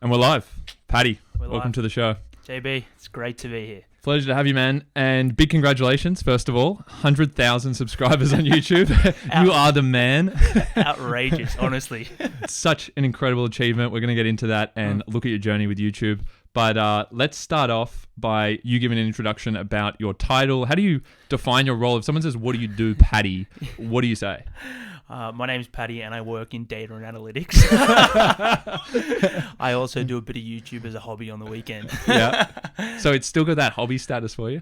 And we're live. Paddy, We're welcome live. to the show. JB, it's great to be here. Pleasure to have you, man. And big congratulations, first of all. 100,000 subscribers on YouTube. You are the man. Outrageous, honestly. It's such an incredible achievement. We're going to get into that and look at your journey with YouTube. But let's start off by you giving an introduction about your title. How do you define your role? If someone says, what do you do, Paddy? What do you say? My name's Paddy and I work in data and analytics. I also do a bit of YouTube as a hobby on the weekend. Yeah. So it's still got that hobby status for you?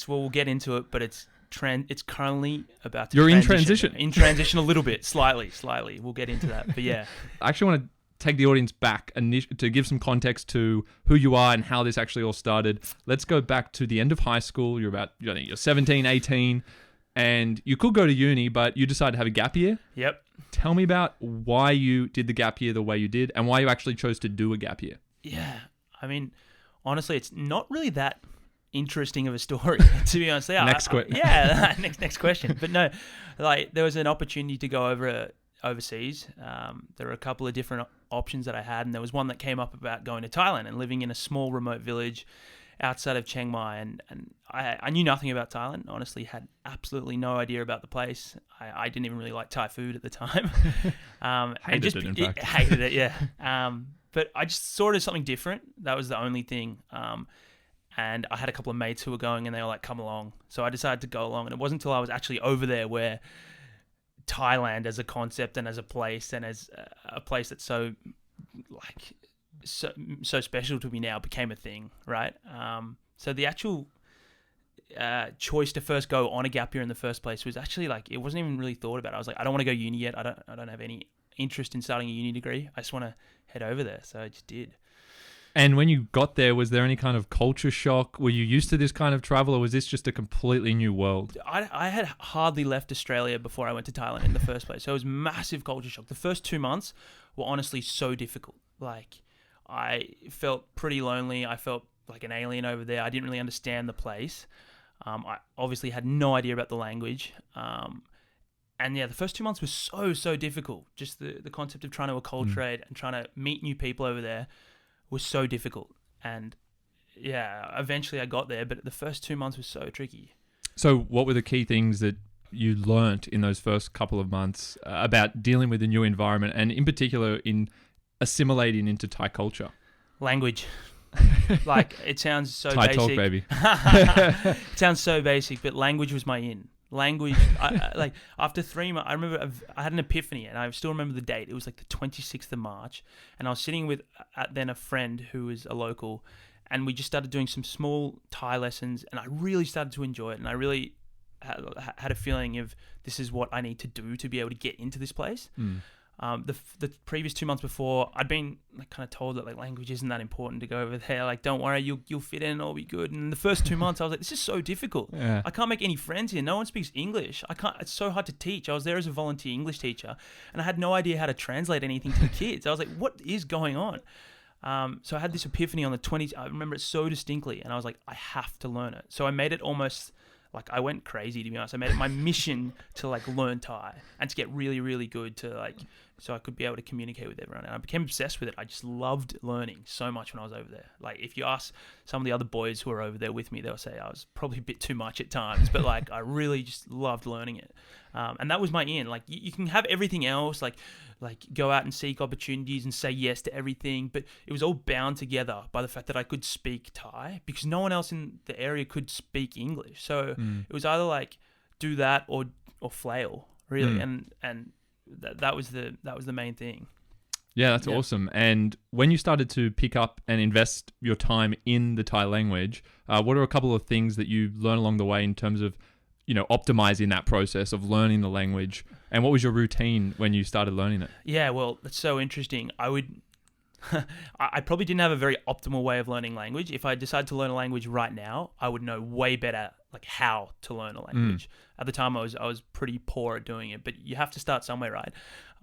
We'll get into it, but it's currently about to You're in transition. In transition a little bit, slightly. We'll get into that, but yeah. I actually want to take the audience back to give some context to who you are and how this actually all started. Let's go back to the end of high school. You're 17, 18. And you could go to uni, but you decided to have a gap year. Yep. Tell me about why you did the gap year the way you did and why you actually chose to do a gap year. Yeah. I mean, honestly, it's not really that interesting of a story, to be honest. Next question. Yeah, next question. But no, like there was an opportunity to go overseas. There were a couple of different options that I had, and there was one that came up about going to Thailand and living in a small remote village outside of Chiang Mai, and I knew nothing about Thailand. Honestly, had absolutely no idea about the place. I didn't even really like Thai food at the time. Hated it, in fact. Hated it, yeah. But I just saw it as something different. That was the only thing. And I had a couple of mates who were going, and they were like, "Come along." So I decided to go along, and it wasn't until I was actually over there where Thailand as a concept and as a place and as a place that's so special to me now became a thing, right? So the actual choice to first go on a gap year in the first place was actually like, it wasn't even really thought about. I was like, I don't want to go uni yet. I don't have any interest in starting a uni degree. I just want to head over there. So I just did. And when you got there, was there any kind of culture shock? Were you used to this kind of travel, or was this just a completely new world? I had hardly left Australia before I went to Thailand in the first place. So it was massive culture shock. The first 2 months were honestly so difficult. Like, I felt pretty lonely. I felt like an alien over there. I didn't really understand the place. I obviously had no idea about the language. And yeah, the first 2 months was so difficult. Just the concept of trying to acculturate and trying to meet new people over there was so difficult. And yeah, eventually I got there, but the first 2 months was so tricky. So what were the key things that you learnt in those first couple of months about dealing with a new environment, and in particular in assimilating into Thai culture? Language. Like, it sounds so Thai basic. talk, baby. It sounds so basic, but language was my in. Language, like after 3 months, I remember I had an epiphany, and I still remember the date. It was like the 26th of March, and I was sitting with then a friend who was a local, and we just started doing some small Thai lessons, and I really started to enjoy it, and I really had a feeling of, this is what I need to do to be able to get into this place. The previous 2 months before, I'd been like kind of told that like language isn't that important to go over there. Like, don't worry, you'll fit in, it'll be good. And the first 2 months, I was like, this is so difficult. Yeah. I can't make any friends here. No one speaks English. It's so hard to teach. I was there as a volunteer English teacher, and I had no idea how to translate anything to the kids. I was like, what is going on? So I had this epiphany on the 20th. I remember it so distinctly, and I was like, I have to learn it. So I made it almost like, I went crazy, to be honest. I made it my mission to like learn Thai and to get really, really good to like, so I could be able to communicate with everyone. And I became obsessed with it. I just loved learning so much when I was over there. Like, if you ask some of the other boys who were over there with me, they'll say I was probably a bit too much at times, but like, I really just loved learning it. And that was my in. Like, you can have everything else, like go out and seek opportunities and say yes to everything, but it was all bound together by the fact that I could speak Thai, because no one else in the area could speak English. So it was either like do that or flail, really. And that was the main thing. Yeah, that's awesome. And when you started to pick up and invest your time in the Thai language, what are a couple of things that you learn along the way in terms of, optimizing that process of learning the language? And what was your routine when you started learning it? Yeah, well, that's so interesting. I probably didn't have a very optimal way of learning language. If I decided to learn a language right now, I would know way better like how to learn a language. At the time, I was pretty poor at doing it, but you have to start somewhere, right?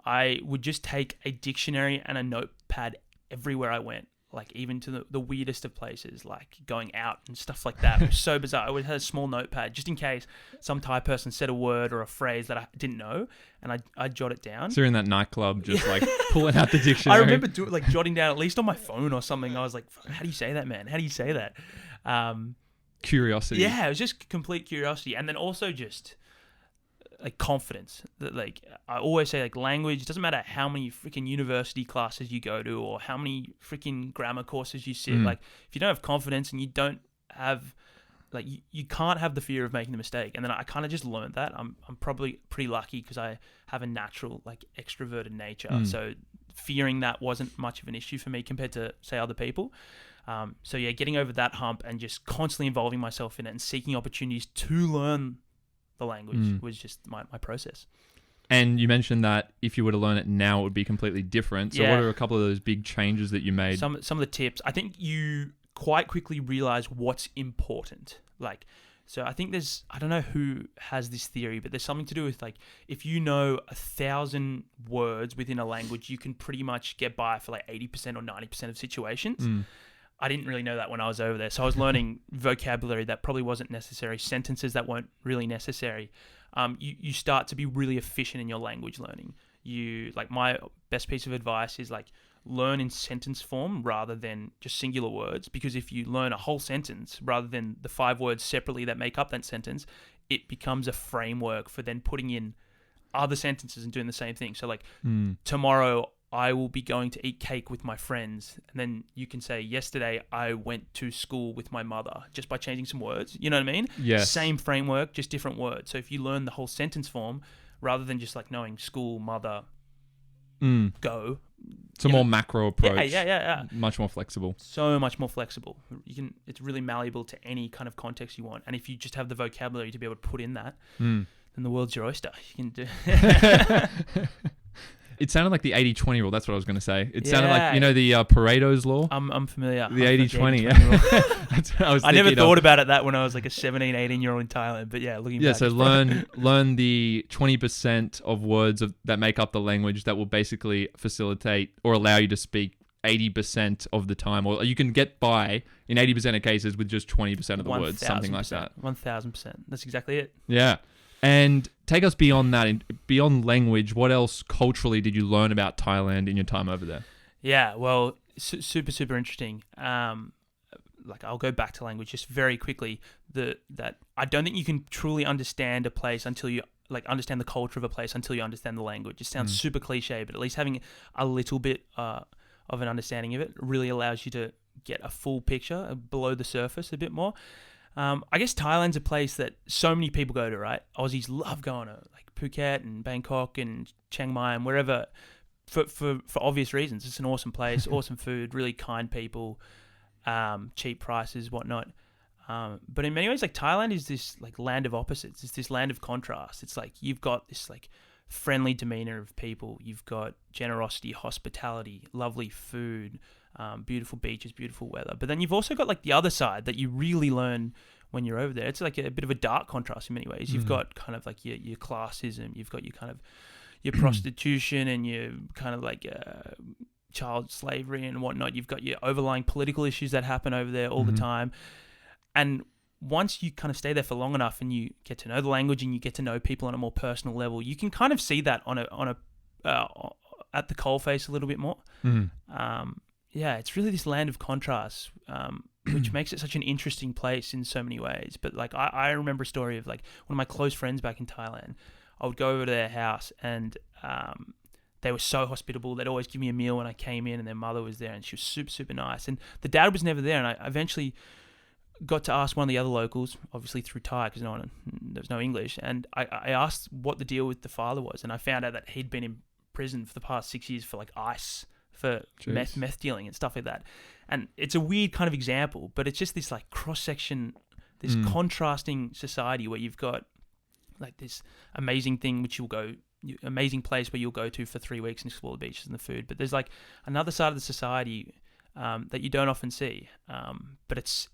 I would just take a dictionary and a notepad everywhere I went. like even to the weirdest of places, like going out and stuff like that. It was so bizarre. I always had a small notepad just in case some Thai person said a word or a phrase that I didn't know, and I'd jot it down. So you're in that nightclub just like pulling out the dictionary. I remember jotting down, at least on my phone or something. I was like, how do you say that, man? How do you say that? Curiosity. Yeah, it was just complete curiosity. And then also just like confidence. That, like, I always say, like, language, doesn't matter how many freaking university classes you go to or how many freaking grammar courses you sit. Like, if you don't have confidence and you don't have, like, you can't have the fear of making the mistake. And then I kind of just learned that. I'm probably pretty lucky because I have a natural, like, extroverted nature. So fearing that wasn't much of an issue for me compared to, say, other people. So yeah, getting over that hump and just constantly involving myself in it and seeking opportunities to learn the language was just my process. And you mentioned that if you were to learn it now, it would be completely different. So what are a couple of those big changes that you made? Some of the tips. I think you quite quickly realize what's important. Like, so I think I don't know who has this theory, but there's something to do with, like, if you know 1,000 words within a language, you can pretty much get by for like 80% or 90% of situations. I didn't really know that when I was over there. So I was learning vocabulary that probably wasn't necessary, sentences that weren't really necessary. You start to be really efficient in your language learning. Like, my best piece of advice is, like, learn in sentence form rather than just singular words, because if you learn a whole sentence rather than the 5 words separately that make up that sentence, it becomes a framework for then putting in other sentences and doing the same thing. So, like, tomorrow I will be going to eat cake with my friends. And then you can say, yesterday I went to school with my mother, just by changing some words. You know what I mean? Yes. Same framework, just different words. So if you learn the whole sentence form, rather than just like knowing school, mother, go. It's a more macro approach. Yeah. Much more flexible. So much more flexible. It's really malleable to any kind of context you want. And if you just have the vocabulary to be able to put in that, then the world's your oyster. You can do. It sounded like the 80-20 rule. That's what I was going to say. It sounded like, you know, the Pareto's law? I'm familiar. The 80-20. That's what I was thinking never thought about that when I was like a 17, 18-year-old in Thailand. But yeah, looking back. Yeah, so learn the 20% of words that make up the language that will basically facilitate or allow you to speak 80% of the time. Or you can get by in 80% of cases with just 20% of the words, something like that. 1,000%. That's exactly it. Yeah. And take us beyond that, beyond language. What else culturally did you learn about Thailand in your time over there? Yeah, well, super interesting. Like, I'll go back to language just very quickly. That I don't think you can truly understand a place until you understand the culture of a place until you understand the language. It sounds super cliche, but at least having a little bit of an understanding of it really allows you to get a full picture below the surface a bit more. I guess Thailand's a place that so many people go to, right? Aussies love going to, like, Phuket and Bangkok and Chiang Mai and wherever for obvious reasons. It's an awesome place, awesome food, really kind people, cheap prices, whatnot. But in many ways, like, Thailand is this, like, land of opposites. It's this land of contrast. It's like you've got this, like, friendly demeanor of people. You've got generosity, hospitality, lovely food, beautiful beaches, beautiful weather. But then you've also got, like, the other side that you really learn when you're over there. It's like a bit of a dark contrast in many ways. You've got kind of like your classism. You've got your kind of your prostitution and your kind of like child slavery and whatnot. You've got your overlying political issues that happen over there all the time. And once you kind of stay there for long enough and you get to know the language and you get to know people on a more personal level, you can kind of see that on a at the coalface a little bit more. Yeah, it's really this land of contrasts, which makes it such an interesting place in so many ways. But, like, I remember a story of, like, one of my close friends back in Thailand. I would go over to their house and they were so hospitable. They'd always give me a meal when I came in, and their mother was there and she was super nice. And the dad was never there, and I eventually got to ask one of the other locals, obviously through Thai because there was no English, and I asked what the deal with the father was, and I found out that he'd been in prison for the past 6 years for, like, ice, for meth dealing and stuff like that. And it's a weird kind of example, but it's just this, like, cross-section, this contrasting society where you've got, like, this amazing thing amazing place where you'll go to for 3 weeks and explore the beaches and the food. But there's, like, another side of the society that you don't often see, but it's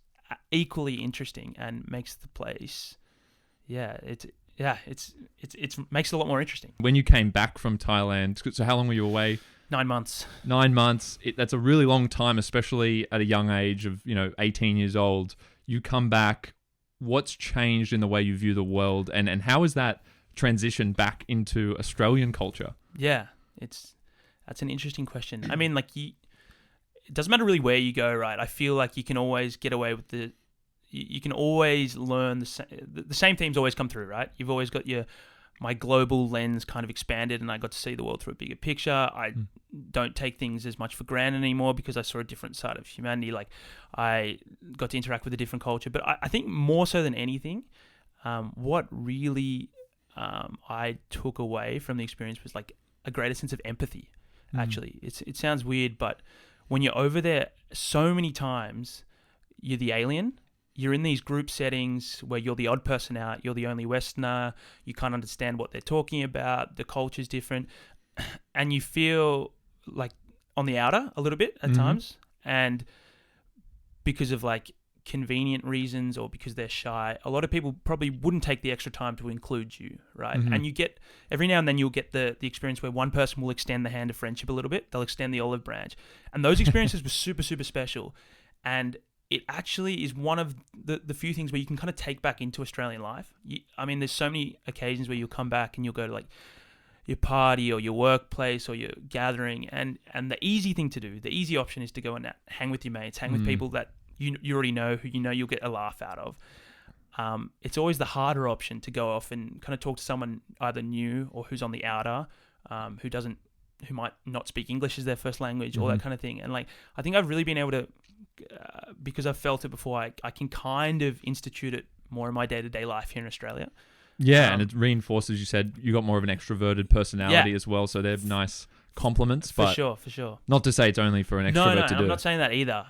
equally interesting and makes the place, it makes it a lot more interesting. When you came back from Thailand, so how long were you away 9 months. 9 months. That's a really long time, especially at a young age of 18 years old. You come back. What's changed in the way you view the world, and how is that transition back into Australian culture? Yeah, that's an interesting question. I mean, like, it doesn't matter really where you go, right? I feel like you can always get away with you can always learn the same themes always come through, right? You've always got my global lens kind of expanded, and I got to see the world through a bigger picture. I don't take things as much for granted anymore because I saw a different side of humanity. Like, I got to interact with a different culture. But I think more so than anything, what really I took away from the experience was like a greater sense of empathy. Actually, it sounds weird, but when you're over there, so many times you're the alien. You're in these group settings where you're the odd person out. You're the only Westerner. You can't understand what they're talking about. The culture's different, and you feel like on the outer a little bit at times. And because of like convenient reasons or because they're shy, a lot of people probably wouldn't take the extra time to include you, right? And you get, every now and then you'll get the experience where one person will extend the hand of friendship a little bit. They'll extend the olive branch. And those experiences were super, super special. And it actually is one of the few things where you can kind of take back into Australian life. I mean, there's so many occasions where you'll come back and you'll go to like your party or your workplace or your gathering, and the easy thing to do, the easy option is to go and hang with your mates, hang with people that you already know, who you'll get a laugh out of. It's always the harder option to go off and kind of talk to someone either new or who's on the outer, who might not speak English as their first language, all that kind of thing. And like, I think I've really been able to, because I've felt it before, I can kind of institute it more in my day-to-day life here in Australia. Yeah, and it reinforces, you said, you got more of an extroverted personality as well, so they're nice compliments. For sure. Not to say it's only for an extrovert to do. I'm not saying that either.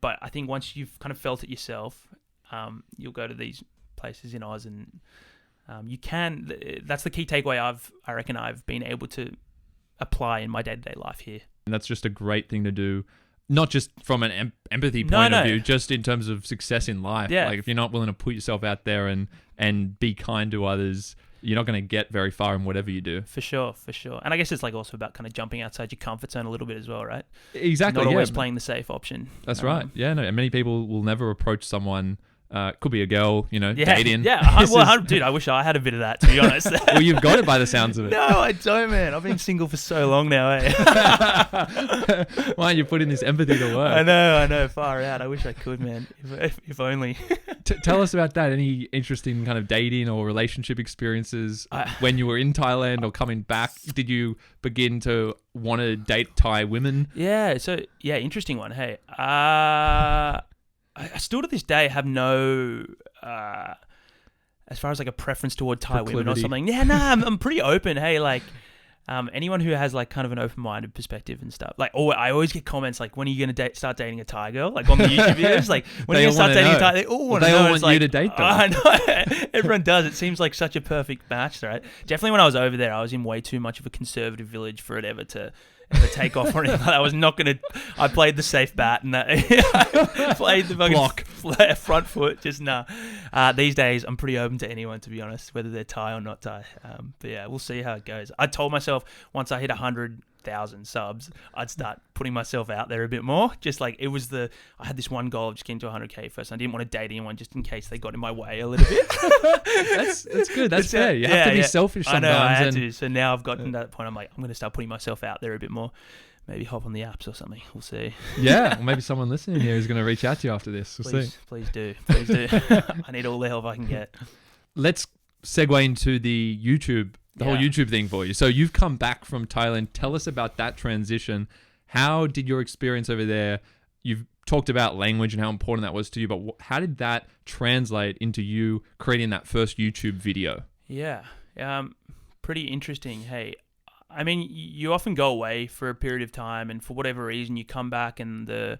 But I think once you've kind of felt it yourself, you'll go to these places in Oz and you can. That's the key takeaway I reckon I've been able to apply in my day-to-day life here. And that's just a great thing to do. Not just from an empathy point of view, just in terms of success in life. Yeah. Like if you're not willing to put yourself out there and be kind to others, you're not going to get very far in whatever you do. For sure. And I guess it's like also about kind of jumping outside your comfort zone a little bit as well, right? Exactly. Not always playing the safe option. That's right. Yeah, no. And many people will never approach someone. Could be a girl, dating. Yeah, dude, I wish I had a bit of that, to be honest. Well, you've got it by the sounds of it. No, I don't, man. I've been single for so long now, eh? Why aren't you putting this empathy to work? I know, far out. I wish I could, man. If only. Tell us about that. Any interesting kind of dating or relationship experiences when you were in Thailand or coming back? Did you begin to want to date Thai women? Yeah, interesting one. Hey, I still to this day have no, as far as like a preference toward Thai women or something. Yeah, I'm pretty open. Hey, like, anyone who has like kind of an open-minded perspective and stuff. Like, I always get comments like, when are you going to start dating a Thai girl? Like on the YouTube videos, like, when are you going to start dating a Thai? They all want to know. They all want you to date them. I know. Everyone does. It seems like such a perfect match, right? Definitely when I was over there, I was in way too much of a conservative village for it ever to take off or anything like that. I was not going to. I played the safe bat and that. I played the fucking front foot. Just nah. These days, I'm pretty open to anyone, to be honest, whether they're Thai or not Thai. But yeah, we'll see how it goes. I told myself once I hit 100,000 subs, I'd start putting myself out there a bit more. Just like I had this one goal of just getting to 100K first. I didn't want to date anyone just in case they got in my way a little bit. That's good. That's fair. You have to be selfish sometimes. I know, I had to. So now I've gotten to that point. I'm like, I'm going to start putting myself out there a bit more. Maybe hop on the apps or something. We'll see. Yeah, or maybe someone listening here is going to reach out to you after this. We'll see. Please do. I need all the help I can get. Let's segue into the YouTube, whole YouTube thing for you. So you've come back from Thailand. Tell us about that transition. How did your experience over there? You've talked about language and how important that was to you, but how did that translate into you creating that first YouTube video? Yeah, pretty interesting. Hey, I mean, you often go away for a period of time, and for whatever reason, you come back, and the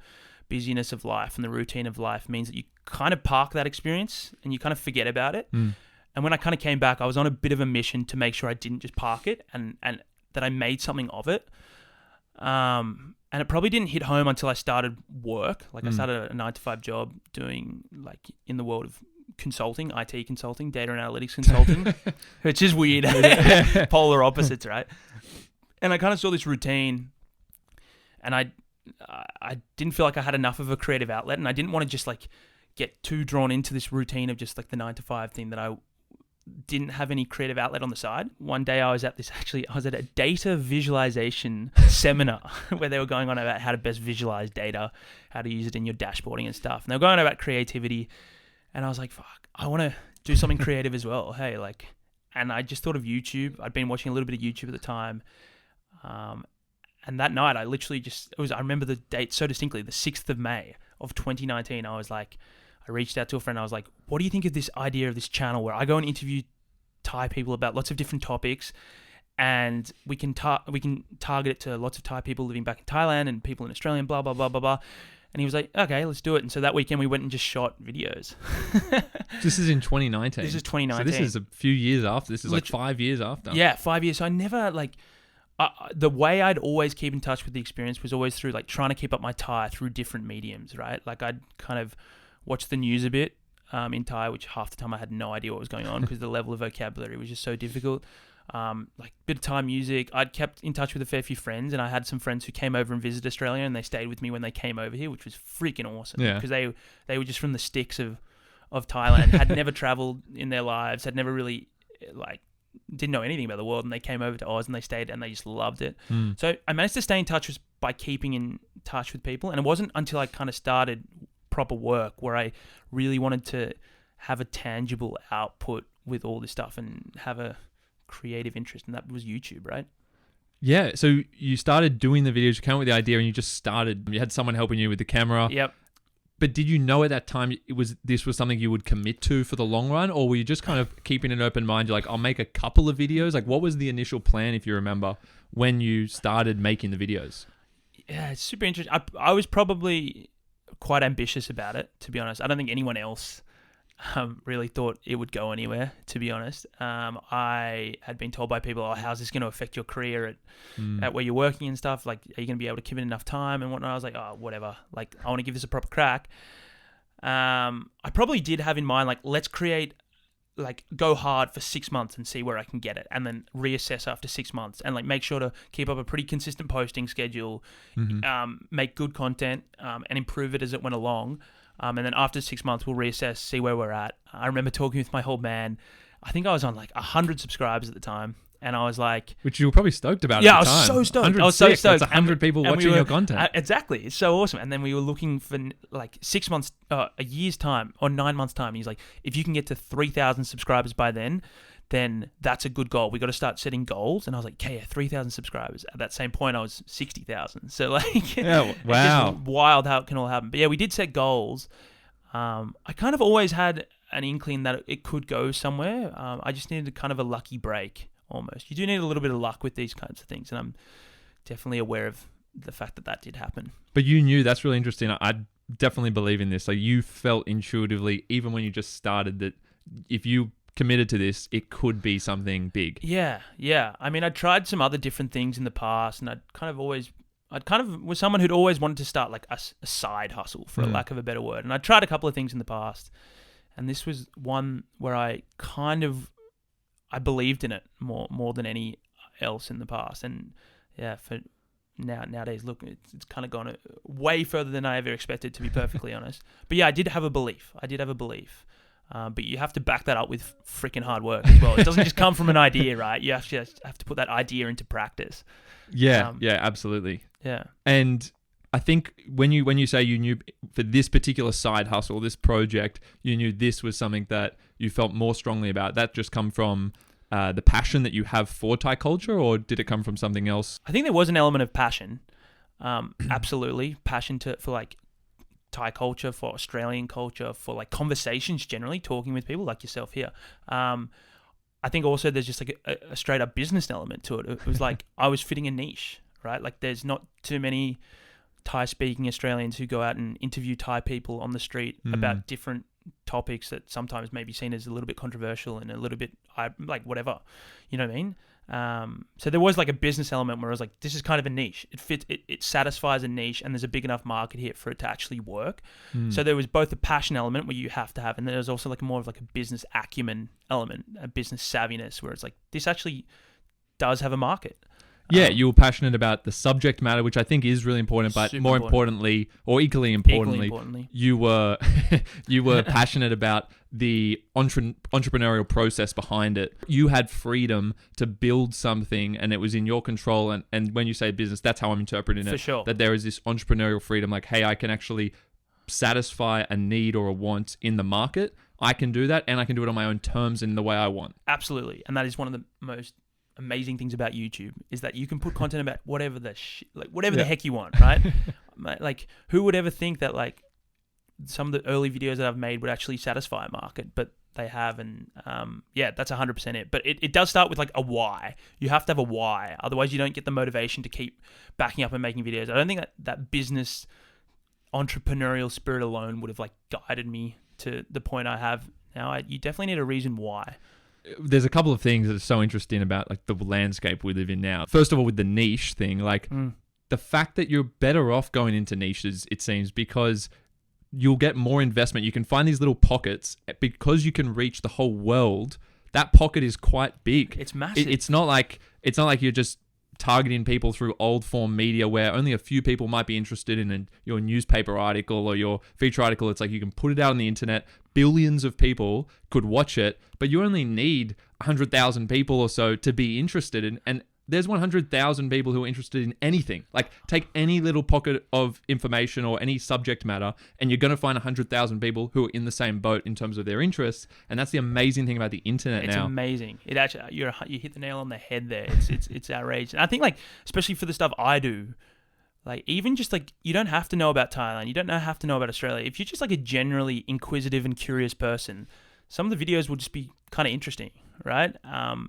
busyness of life and the routine of life means that you kind of park that experience and you kind of forget about it. And when I kind of came back, I was on a bit of a mission to make sure I didn't just park it and that I made something of it. And it probably didn't hit home until I started work. Like I started a 9-to-5 job doing like in the world of consulting, IT consulting, data analytics consulting, which is weird. Polar opposites, right? And I kind of saw this routine and I didn't feel like I had enough of a creative outlet, and I didn't want to just like get too drawn into this routine of just like the 9 to 5 thing that I didn't have any creative outlet on the side. One day I was at a data visualization seminar where they were going on about how to best visualize data, how to use it in your dashboarding and stuff. And they were going on about creativity, and I was like, fuck, I want to do something creative as well. Hey, like, and I just thought of YouTube. I'd been watching a little bit of YouTube at the time. And that night I literally I remember the date so distinctly, the 6th of May of 2019. I was like, I reached out to a friend. I was like, what do you think of this idea of this channel where I go and interview Thai people about lots of different topics, and we can target it to lots of Thai people living back in Thailand and people in Australia and blah, blah, blah, blah, blah. And he was like, okay, let's do it. And so that weekend we went and just shot videos. This is in 2019. This is 2019. So this is a few years after. This is like 5 years after. Yeah, 5 years. So I never like... the way I'd always keep in touch with the experience was always through like trying to keep up my Thai through different mediums, right? Like I'd kind of watch the news a bit in Thai, which half the time I had no idea what was going on because the level of vocabulary was just so difficult. Like bit of Thai music. I'd kept in touch with a fair few friends, and I had some friends who came over and visited Australia, and they stayed with me when they came over here, which was freaking awesome. Yeah. Because they were just from the sticks of Thailand, had never traveled in their lives, had never really like didn't know anything about the world, and they came over to Oz and they stayed and they just loved it. So I managed to stay in touch by keeping in touch with people, and it wasn't until I kind of started proper work where I really wanted to have a tangible output with all this stuff and have a creative interest, and that was YouTube, right? Yeah, so you started doing the videos, you came up with the idea, and you just started. You had someone helping you with the camera. Yep. But did you know at that time this was something you would commit to for the long run, or were you just kind of keeping an open mind? You're like, I'll make a couple of videos. Like, what was the initial plan, if you remember, when you started making the videos? Yeah, it's super interesting. I was probably quite ambitious about it, to be honest. I don't think anyone else really thought it would go anywhere, to be honest. I had been told by people, oh, how's this going to affect your career at where you're working and stuff? Like, are you going to be able to commit enough time and whatnot? I was like, oh, whatever. Like, I want to give this a proper crack. I probably did have in mind, like, let's create, like, go hard for 6 months and see where I can get it, and then reassess after 6 months, and like make sure to keep up a pretty consistent posting schedule, make good content, and improve it as it went along. And then after 6 months, we'll reassess, see where we're at. I remember talking with my old man. I think I was on like 100 subscribers at the time. And I was like... Which you were probably stoked about yeah, at the time. I was so stoked. I was so stoked. That's 100 people watching your content. Exactly. It's so awesome. And then we were looking for like 6 months, a year's time or 9 months' time. And he's like, if you can get to 3,000 subscribers by then that's a good goal. We got to start setting goals. And I was like, okay, yeah, 3,000 subscribers. At that same point, I was 60,000. So like... yeah, wow. It's just wild how it can all happen. But yeah, we did set goals. I kind of always had an inkling that it could go somewhere. I just needed kind of a lucky break. Almost. You do need a little bit of luck with these kinds of things, and I'm definitely aware of the fact that did happen. But you knew, that's really interesting. I definitely believe in this. Like, you felt intuitively, even when you just started, that if you committed to this, it could be something big. Yeah. I mean, I tried some other different things in the past, and I kind of was someone who'd always wanted to start like a side hustle, for a lack of a better word. And I tried a couple of things in the past, and this was one where I believed in it more than any else in the past. And yeah, for nowadays, look, it's kind of gone way further than I ever expected, to be perfectly honest. But yeah, I did have a belief. But you have to back that up with freaking hard work as well. It doesn't just come from an idea, right? You have to put that idea into practice. Yeah, absolutely. Yeah. And I think when you say you knew for this particular side hustle, this project, you knew this was something that you felt more strongly about, that just come from the passion that you have for Thai culture, or did it come from something else? I think there was an element of passion. Absolutely. Passion for like Thai culture, for Australian culture, for like conversations generally, talking with people like yourself here. I think also there's just like a straight up business element to it. It was like I was fitting a niche, right? Like there's not too many Thai-speaking Australians who go out and interview Thai people on the street about different topics that sometimes may be seen as a little bit controversial and a little bit like whatever, you know what I mean? So there was like a business element where I was like, this is kind of a niche. It fits, it satisfies a niche, and there's a big enough market here for it to actually work. So there was both the passion element where you have to have, and there's also like more of like a business acumen element, a business savviness where it's like, this actually does have a market. Yeah, you were passionate about the subject matter, which I think is really important, but more importantly, or equally importantly, you were passionate about the entrepreneurial process behind it. You had freedom to build something and it was in your control. And when you say business, that's how I'm interpreting it. For sure. That there is this entrepreneurial freedom, like, hey, I can actually satisfy a need or a want in the market. I can do that, and I can do it on my own terms in the way I want. Absolutely. And that is one of the most amazing things about YouTube, is that you can put content about whatever the the heck you want, right? Like, who would ever think that like some of the early videos that I've made would actually satisfy a market, but they have. And that's 100% it. But it does start with like a why. You have to have a why, otherwise you don't get the motivation to keep backing up and making videos. I don't think that business entrepreneurial spirit alone would have like guided me to the point I have now. You definitely need a reason why. There's a couple of things that are so interesting about like the landscape we live in now. First of all, with the niche thing, like the fact that you're better off going into niches, it seems, because you'll get more investment. You can find these little pockets because you can reach the whole world. That pocket is quite big. It's massive. It's not like you're just targeting people through old form media where only a few people might be interested in your newspaper article or your feature article. It's like you can put it out on the internet. Billions of people could watch it, but you only need 100,000 people or so to be interested in. And there's 100,000 people who are interested in anything. Like, take any little pocket of information or any subject matter, and you're going to find 100,000 people who are in the same boat in terms of their interests. And that's the amazing thing about the internet now. It's amazing. It actually, you hit the nail on the head there. It's outrageous. And I think, like, especially for the stuff I do, like, even just like, you don't have to know about Thailand. You don't have to know about Australia. If you're just like a generally inquisitive and curious person, some of the videos will just be kind of interesting, right?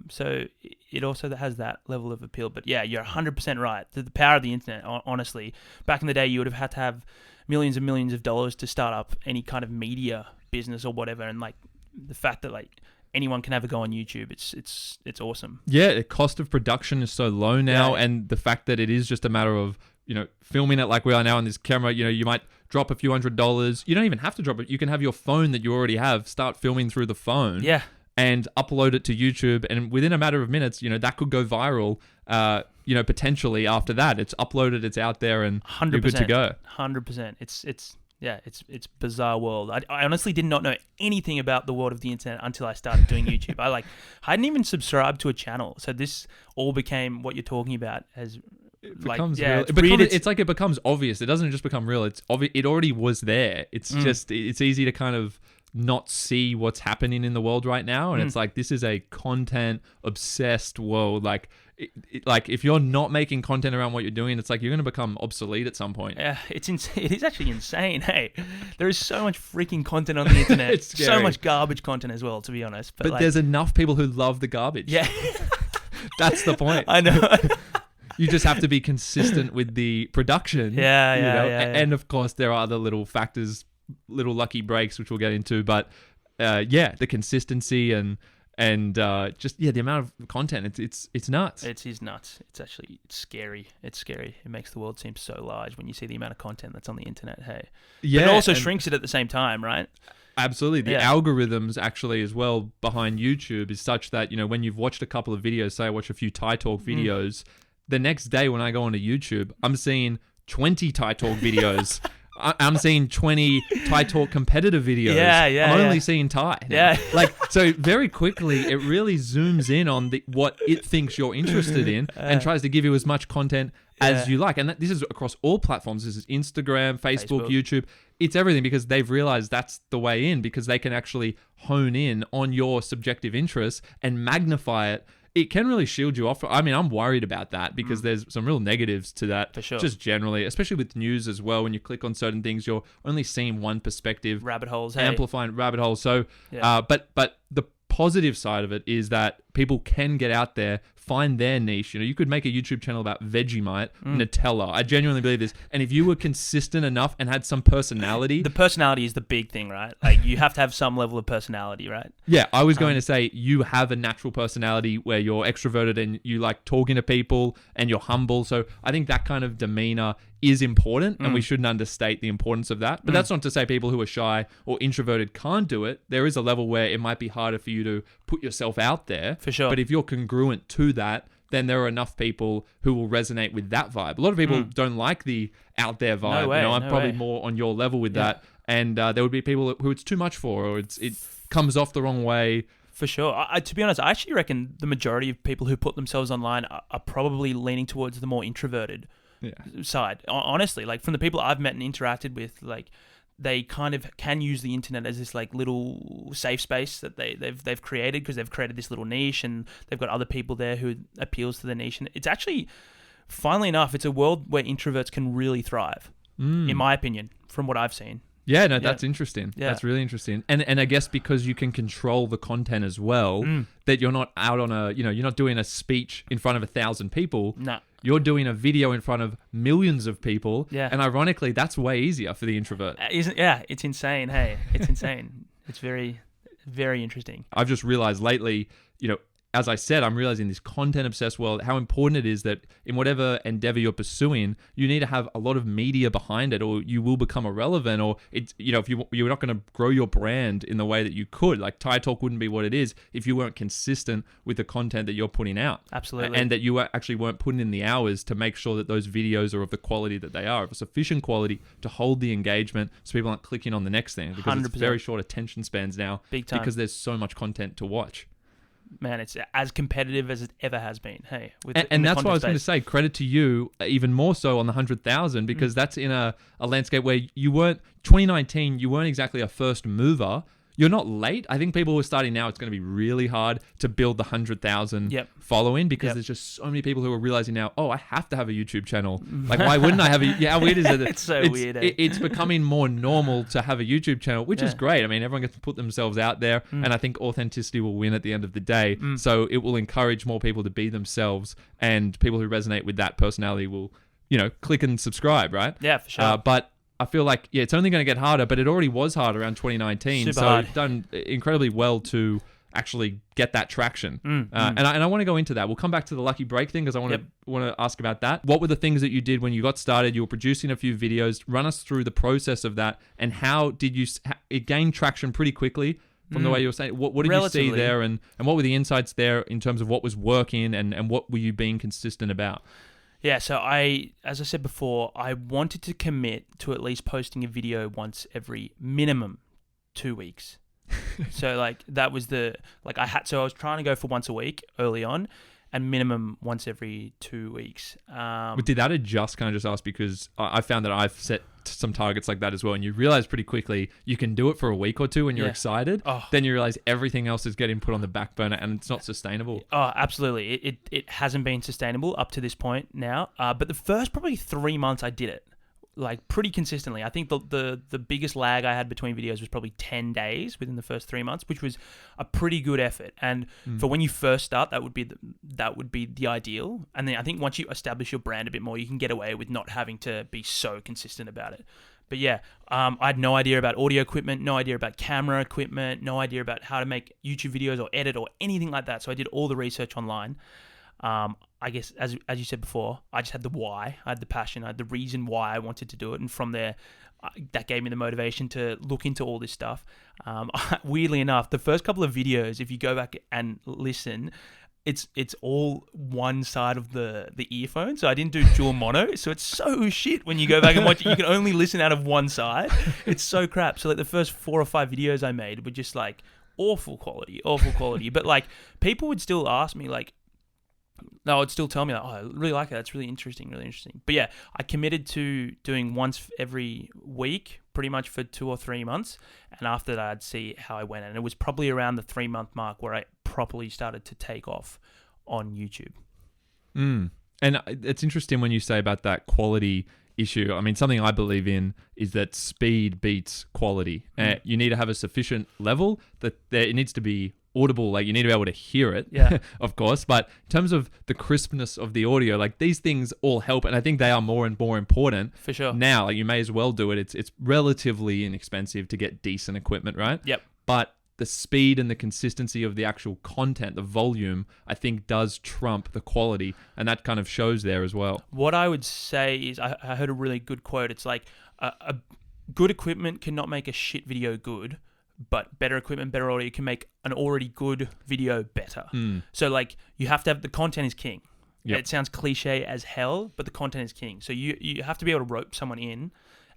So it also has that level of appeal. But yeah, you're 100% right. The power of the internet, honestly. Back in the day, you would have had to have millions and millions of dollars to start up any kind of media business or whatever. And like, the fact that like anyone can have a go on YouTube, it's awesome. Yeah, the cost of production is so low now, and the fact that it is just a matter of, you know, filming it like we are now on this camera. You know, you might drop a few $100s. You don't even have to drop it. You can have your phone that you already have, start filming through the phone. Yeah. And upload it to YouTube. And within a matter of minutes, you know, that could go viral, you know, potentially after that. It's uploaded, it's out there, and 100%, you're good to go. 100%. It's bizarre world. I honestly did not know anything about the world of the internet until I started doing YouTube. I hadn't even subscribed to a channel. So this all became what you're talking about as... It becomes obvious. It doesn't just become real. It's obvious. It already was there. It's just, it's easy to kind of not see what's happening in the world right now. And it's like, this is a content obsessed world. Like, like if you're not making content around what you're doing, it's like you're going to become obsolete at some point. Yeah, it is actually insane. Hey, there is so much freaking content on the internet. It's scary. So much garbage content as well, to be honest. But like, there's enough people who love the garbage. Yeah. That's the point. I know. You just have to be consistent with the production. Yeah. And of course, there are other little factors, little lucky breaks, which we'll get into. But the consistency and the amount of content, it's nuts. It is nuts. It's scary. It's scary. It makes the world seem so large when you see the amount of content that's on the internet. Hey, but it also shrinks it at the same time, right? Absolutely. The algorithms actually as well behind YouTube is such that, you know, when you've watched a couple of videos, say I watch a few Thai Talk videos, the next day when I go onto YouTube, I'm seeing 20 Thai Talk videos. I'm seeing 20 Thai Talk competitor videos. I'm only seeing Thai. Yeah. Like, so very quickly, it really zooms in on what it thinks you're interested in and tries to give you as much content as you like. And this is across all platforms. This is Instagram, Facebook, YouTube. It's everything, because they've realized that's the way in, because they can actually hone in on your subjective interests and magnify it. It can really shield you off. I mean, I'm worried about that because there's some real negatives to that. For sure. Just generally, especially with news as well. When you click on certain things, you're only seeing one perspective. Rabbit holes. Amplifying rabbit holes. So, but the positive side of it is that people can get out there, find their niche. You know, you could make a YouTube channel about Vegemite, Nutella. I genuinely believe this. And if you were consistent enough and had some personality... The personality is the big thing, right? Like, you have to have some level of personality, right? Yeah, I was going to say you have a natural personality where you're extroverted and you like talking to people and you're humble. So I think that kind of demeanor is important, and we shouldn't understate the importance of that. But that's not to say people who are shy or introverted can't do it. There is a level where it might be harder for you to put yourself out there. For sure. But if you're congruent to that, then there are enough people who will resonate with that vibe. A lot of people don't like the out there vibe. No way, I'm no probably way. more on your level with that. And there would be people who it's too much for, or it comes off the wrong way. For sure. To be honest, I actually reckon the majority of people who put themselves online are probably leaning towards the more introverted side. Honestly, like from the people I've met and interacted with, like they kind of can use the internet as this like little safe space that they've created, because they've created this little niche and they've got other people there who appeals to the niche. And it's actually, funnily enough, it's a world where introverts can really thrive, in my opinion, from what I've seen. Yeah, no, that's interesting. Yeah. That's really interesting. And I guess because you can control the content as well, that you're not out on you're not doing a speech in front of 1,000 people. No. You're doing a video in front of millions of people. Yeah. And ironically, that's way easier for the introvert. It's insane. Hey, it's insane. It's very, very interesting. I've just realized lately, as I said, I'm realizing this content-obsessed world, how important it is that in whatever endeavor you're pursuing, you need to have a lot of media behind it, or you will become irrelevant, or it's, if you're not going to grow your brand in the way that you could. Like Thai Talk wouldn't be what it is if you weren't consistent with the content that you're putting out. Absolutely. And that you actually weren't putting in the hours to make sure that those videos are of the quality that they are, of a sufficient quality to hold the engagement so people aren't clicking on the next thing, because 100%. it's very short attention spans now. Big time. Because there's so much content to watch. Man, it's as competitive as it ever has been. Hey, and that's what I was going to say. Credit to you, even more so on the 100,000, because that's in a landscape where 2019, you weren't exactly a first mover. You're not late. I think people who are starting now, it's going to be really hard to build the 100,000 following, because there's just so many people who are realizing now, I have to have a YouTube channel. Like, why wouldn't I have how weird is it? It's so weird. It's becoming more normal to have a YouTube channel, which is great. I mean, everyone gets to put themselves out there, and I think authenticity will win at the end of the day. So it will encourage more people to be themselves, and people who resonate with that personality will, click and subscribe, right? Yeah, for sure. But I feel like, it's only going to get harder, but it already was hard around 2019. Super so hard. you've done incredibly well to actually get that traction. And I want to go into that. We'll come back to the lucky break thing, because I want to ask about that. What were the things that you did when you got started? You were producing a few videos. Run us through the process of that, and how did it gain traction pretty quickly from the way you were saying? What did you see there, and what were the insights there in terms of what was working, and what were you being consistent about? Yeah, so as I said before, I wanted to commit to at least posting a video once every minimum 2 weeks. So that was I was trying to go for once a week early on, and minimum once every 2 weeks. But did that adjust? Can I just ask, because I found that I've set some targets like that as well, and you realize pretty quickly you can do it for a week or two when you're excited. Then you realize everything else is getting put on the back burner, and it's not sustainable. Absolutely. It hasn't been sustainable up to this point now. But the first probably 3 months I did it pretty consistently. I think the biggest lag I had between videos was probably 10 days within the first 3 months, which was a pretty good effort. And for when you first start, that would be the ideal. And then I think once you establish your brand a bit more, you can get away with not having to be so consistent about it. But yeah, I had no idea about audio equipment, no idea about camera equipment, no idea about how to make YouTube videos or edit or anything like that. So I did all the research online. I guess, as you said before, I just had the why, I had the passion, I had the reason why I wanted to do it. And from there, that gave me the motivation to look into all this stuff. Weirdly enough, the first couple of videos, if you go back and listen, it's all one side of the earphone. So I didn't do dual mono. So it's so shit when you go back and watch it. You can only listen out of one side. It's so crap. So the first 4 or 5 videos I made were just awful quality. But people would still ask me they would still tell me I really like it. That's really interesting. But yeah, I committed to doing once every week, pretty much for 2 or 3 months. And after that, I'd see how I went. And it was probably around the 3-month mark where I properly started to take off on YouTube. And it's interesting when you say about that quality issue. I mean, something I believe in is that speed beats quality. You need to have a sufficient level that it needs to be audible, you need to be able to hear it, of course, but in terms of the crispness of the audio, these things all help, and I think they are more and more important. For sure. Now, you may as well do it. It's relatively inexpensive to get decent equipment, right? Yep. But the speed and the consistency of the actual content, the volume, I think does trump the quality, and that kind of shows there as well. What I would say is, I heard a really good quote. It's a good equipment cannot make a shit video good, but better equipment, better audio can make an already good video better. So you have to have, the content is king. Yep. It sounds cliche as hell, but the content is king. So you have to be able to rope someone in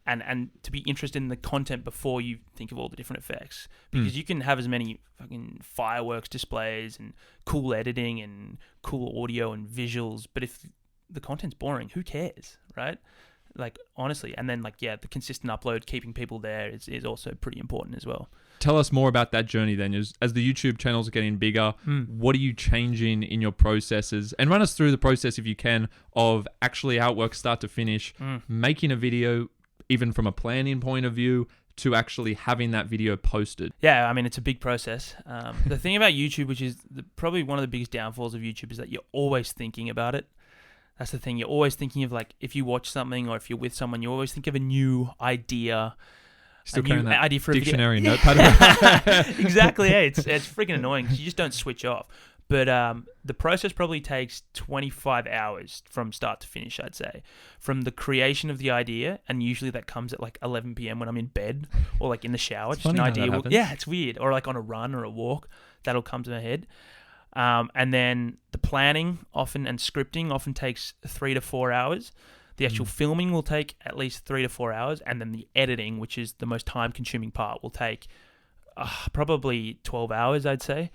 and to be interested in the content before you think of all the different effects. Because you can have as many fucking fireworks displays and cool editing and cool audio and visuals, but if the content's boring, who cares, right? Like, honestly. And then, like, yeah, the consistent upload, keeping people there is also pretty important as well. Tell us more about that journey then. As the YouTube channels are getting bigger, what are you changing in your processes? And run us through the process, if you can, of actually how it works start to finish, making a video, even from a planning point of view, to actually having that video posted. Yeah, I mean, it's a big process. The thing about YouTube, which is probably one of the biggest downfalls of YouTube, is that you're always thinking about it. That's the thing. You're always thinking of, like, if you watch something or if you're with someone, you always think of a new idea. Still carrying that idea for dictionary a notepad. Exactly. Yeah, it's freaking annoying because you just don't switch off. But the process probably takes 25 hours from start to finish, I'd say. From the creation of the idea, and usually that comes at like 11 p.m. when I'm in bed or like in the shower. It's just an funny how idea. that happens. Yeah, it's weird. Or like on a run or a walk, that'll come to my head. And then the planning and scripting often takes 3 to 4 hours. The actual filming will take at least 3 to 4 hours. And then the editing, which is the most time-consuming part, will take probably 12 hours, I'd say.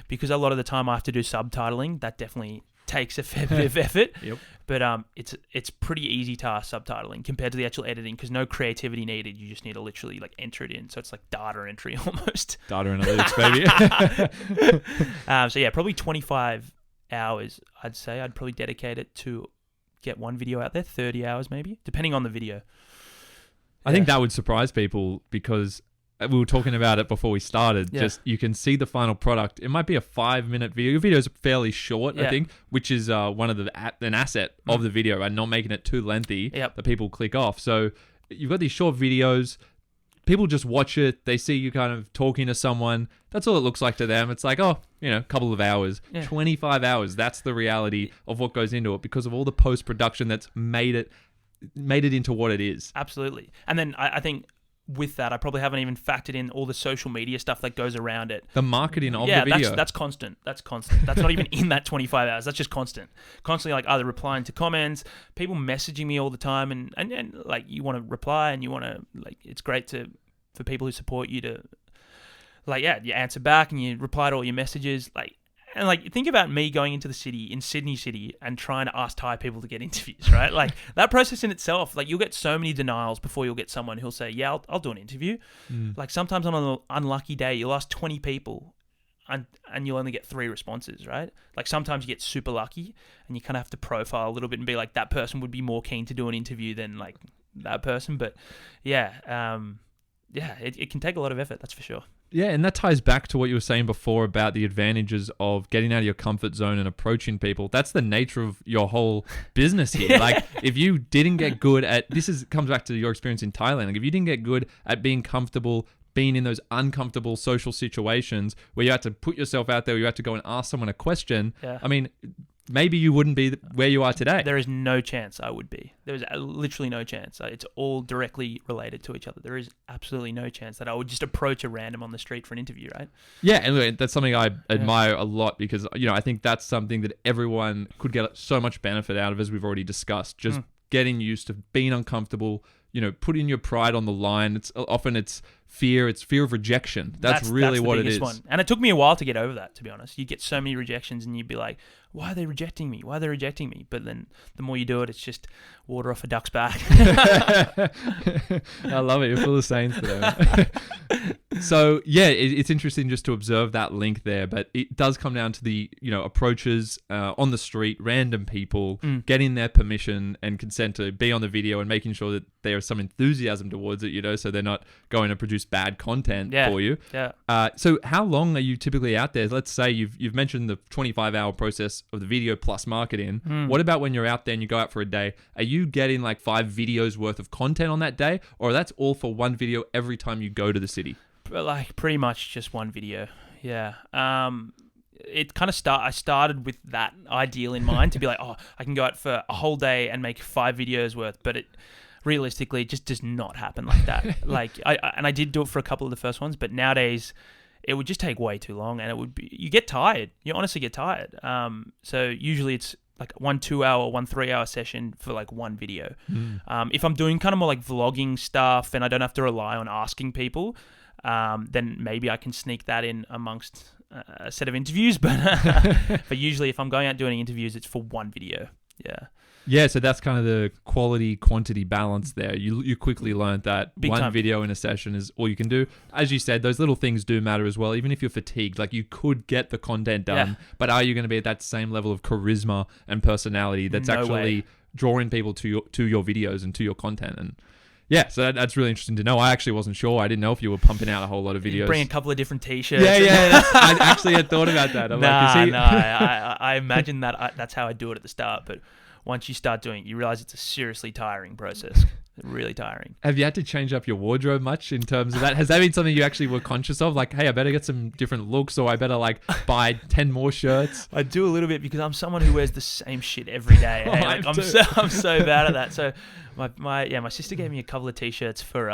Because a lot of the time I have to do subtitling, that definitely takes a fair bit of effort. Yep. But it's pretty easy task subtitling compared to the actual editing, because no creativity needed. You just need to literally like enter it in. So it's like data entry almost. Data analytics, baby. So yeah, probably 25 hours, I'd say. I'd probably dedicate it to get one video out there, 30 hours maybe, depending on the video. I think that would surprise people, because we were talking about it before we started. Yeah. Just you can see the final product. It might be a 5-minute video. Your video is fairly short, I think, which is one of an asset of the video, and not making it too lengthy that people click off. So you've got these short videos. People just watch it. They see you kind of talking to someone. That's all it looks like to them. It's like, oh, a couple of hours. Yeah. 25 hours. That's the reality of what goes into it, because of all the post-production that's made it into what it is. Absolutely. And then I think with that, I probably haven't even factored in all the social media stuff that goes around it. The marketing of the video. That's constant. That's not even in that 25 hours. That's just constant. Constantly, like, either replying to comments, people messaging me all the time, and like, you want to reply, and you want to, like, it's great for people who support you to, like, you answer back and you reply to all your messages, like. And like, think about me going into the city, in Sydney City, and trying to ask Thai people to get interviews, right? Like, that process in itself, like, you'll get so many denials before you'll get someone who'll say, yeah, I'll do an interview. Like, sometimes on an unlucky day, you'll ask 20 people and you'll only get 3 responses, right? Like, sometimes you get super lucky and you kind of have to profile a little bit and be like, that person would be more keen to do an interview than like that person. But it can take a lot of effort, that's for sure. Yeah, and that ties back to what you were saying before about the advantages of getting out of your comfort zone and approaching people. That's the nature of your whole business here. Like, if you didn't get good at, comes back to your experience in Thailand. Like, if you didn't get good at being comfortable, being in those uncomfortable social situations where you had to put yourself out there, where you had to go and ask someone a question, I mean, maybe you wouldn't be where you are today. There is no chance I would be. There is literally no chance. It's all directly related to each other. There is absolutely no chance that I would just approach a random on the street for an interview, right? Yeah, and that's something I admire a lot, because, I think that's something that everyone could get so much benefit out of, as we've already discussed. Just getting used to being uncomfortable, putting your pride on the line. It's fear. It's fear of rejection. That's really what it is. One. And it took me a while to get over that, to be honest. You get so many rejections and you'd be like, why are they rejecting me? Why are they rejecting me? But then the more you do it, it's just water off a duck's back. I love it. You're full of sayings today. So, yeah, it's interesting just to observe that link there. But it does come down to the, approaches on the street, random people, getting their permission and consent to be on the video, and making sure that there's some enthusiasm towards it, so they're not going to produce bad content for you. Yeah. So how long are you typically out there? Let's say you've mentioned the 25-hour process of the video plus marketing. What about when you're out there and you go out for a day? Are you getting like 5 videos worth of content on that day, or that's all for one video every time you go to the city? Like, pretty much just one video. Yeah. It kind of I started with that ideal in mind, to be like, oh, I can go out for a whole day and make 5 videos worth, but realistically, it just does not happen like that. Like, I did do it for a couple of the first ones, but nowadays it would just take way too long, and it would be, you get tired. You honestly get tired. So usually it's like 1 2-hour, 1 3-hour session for like one video. If I'm doing kind of more like vlogging stuff and I don't have to rely on asking people, then maybe I can sneak that in amongst a set of interviews. But but usually if I'm going out doing interviews, it's for one video. Yeah, so that's kind of the quality-quantity balance there. You quickly learned that Big one time. video in a session is all you can do. As you said, those little things do matter as well. Even if you're fatigued, like you could get the content done, but are you going to be at that same level of charisma and personality that's No actually way. drawing people to your videos and to your content? And yeah, so that's really interesting to know. I actually wasn't sure. I didn't know if you were pumping out a whole lot of videos. Bring a couple of different t-shirts. Yeah. I actually had thought about that. I'm like, I imagine that that's how I do it at the start, but once you start doing it, you realize it's a seriously tiring process. Really tiring. Have you had to change up your wardrobe much in terms of that? Has that been something you actually were conscious of? Like, hey, I better get some different looks, or I better like buy 10 more shirts? I do a little bit because I'm someone who wears the same shit every day. Hey? Like, I'm so bad at that. So my sister gave me a couple of t-shirts for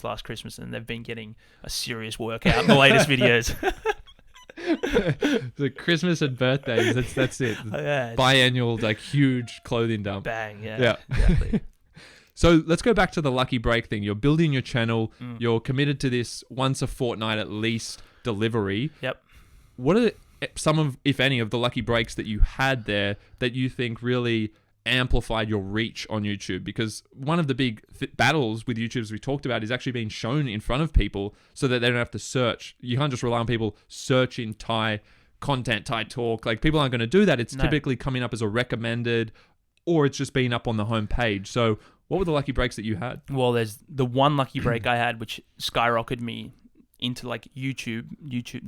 last Christmas, and they've been getting a serious workout in the latest videos. The Christmas and birthdays, that's it. Biannual, like huge clothing dump. Bang, yeah. Exactly. So let's go back to the lucky break thing. You're building your channel. You're committed to this once a fortnight at least delivery. Yep. What are some of, if any, of the lucky breaks that you had there that you think really amplified your reach on YouTube? Because one of the big battles with YouTube, as we talked about, is actually being shown in front of people so that they don't have to search. You can't just rely on people searching Thai content, Thai talk. Like, people aren't going to do that. It's typically coming up as a recommended, or it's just being up on the home page. So what were the lucky breaks that you had? Well, there's the one lucky break I had, which skyrocketed me into like YouTube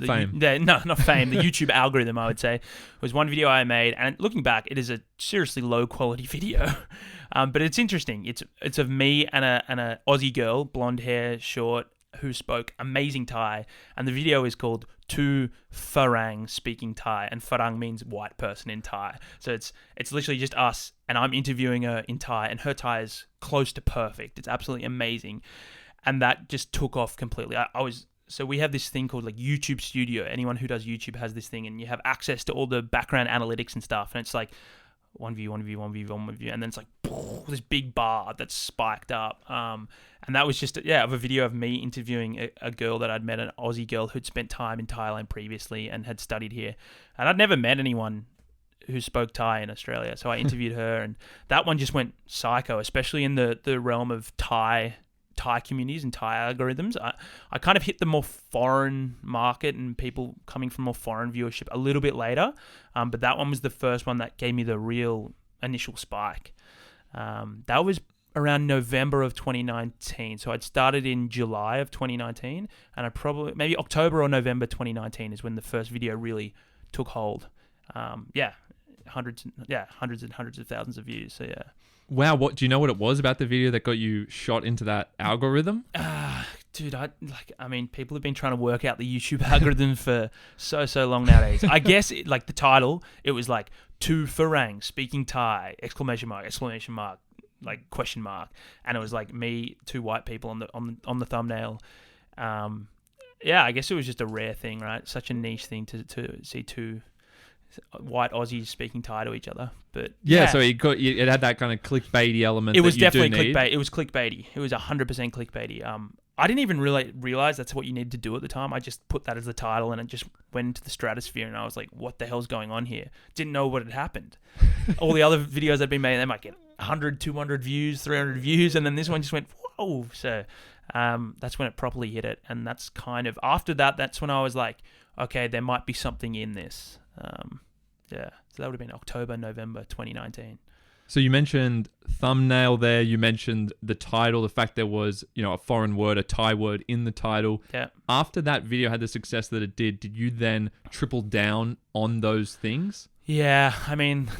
Fame. Not fame, the YouTube algorithm, I would say, was one video I made, and looking back, it is a seriously low quality video, but it's interesting. It's of me and a Aussie girl, blonde hair, short, who spoke amazing Thai, and the video is called "Tu Farang Speaking Thai," and Farang means white person in Thai. So it's literally just us, and I'm interviewing her in Thai, and her Thai is close to perfect. It's absolutely amazing, and that just took off completely. So we have this thing called like YouTube Studio. Anyone who does YouTube has this thing, and you have access to all the background analytics and stuff. And it's like one view, and then it's like this big bar that's spiked up. And that was just of a video of me interviewing a girl that I'd met, an Aussie girl who'd spent time in Thailand previously and had studied here. And I'd never met anyone who spoke Thai in Australia, so I interviewed her, and that one just went psycho, especially in the realm of Thai communities and Thai algorithms. I kind of hit the more foreign market and people coming from more foreign viewership a little bit later, but that one was the first one that gave me the real initial spike. That was around November of 2019, so I'd started in July of 2019, and I probably maybe October or November 2019 is when the first video really took hold. Hundreds and hundreds of thousands of views. So yeah. Wow, what do you know what it was about the video that got you shot into that algorithm? Dude, people have been trying to work out the YouTube algorithm for so long nowadays. I guess the title, it was like "Tu Farang Speaking Thai!" ! Like question mark, and it was like me, two white people on the thumbnail. I guess it was just a rare thing, right? Such a niche thing to see two white Aussies speaking Thai to each other, but so it had that kind of clickbaity element. It was definitely clickbait. It was clickbaity. It was 100% clickbaity. I didn't even really realize that's what you needed to do at the time. I just put that as the title, and it just went into the stratosphere, and I was like, what the hell's going on here? Didn't know what had happened. All the other videos I'd been made, they might get 100, 200 views, 300 views, and then this one just went, whoa. So that's when it properly hit it, and that's kind of, after that, that's when I was like, okay, there might be something in this. So that would have been October, November 2019. So you mentioned thumbnail there. You mentioned the title, the fact there was, a foreign word, a Thai word in the title. Yeah. After that video had the success that it did you then triple down on those things? Yeah,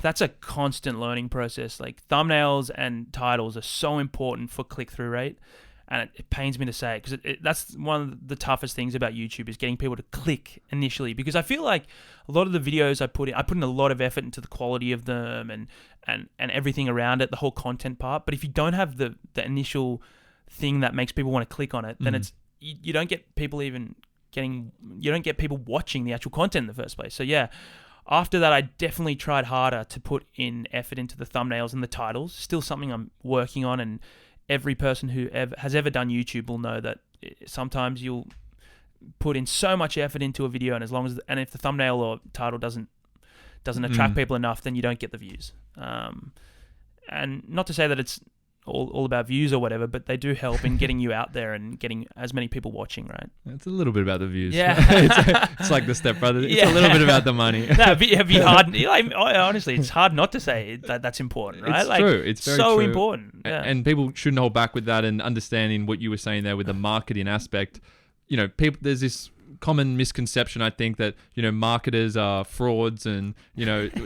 that's a constant learning process. Like, thumbnails and titles are so important for click-through rate. And it pains me to say it, because that's one of the toughest things about YouTube, is getting people to click initially. Because I feel like a lot of the videos I put in a lot of effort into the quality of them and everything around it, the whole content part. But if you don't have the initial thing that makes people want to click on it, then you don't get people even get people watching the actual content in the first place. So yeah, after that, I definitely tried harder to put in effort into the thumbnails and the titles. Still something I'm working on, and every person who has ever done YouTube will know that sometimes you'll put in so much effort into a video, and if the thumbnail or title doesn't attract people enough, then you don't get the views. And not to say that it's all about views or whatever, but they do help in getting you out there and getting as many people watching, right? It's a little bit about the views. Yeah. it's like the Step Brothers. It's a little bit about the money. It'd be hard. Honestly, it's hard not to say that's important, right? It's true. It's very so true. important. Yeah. And people shouldn't hold back with that, and understanding what you were saying there with the marketing aspect. There's this common misconception, I think, that marketers are frauds and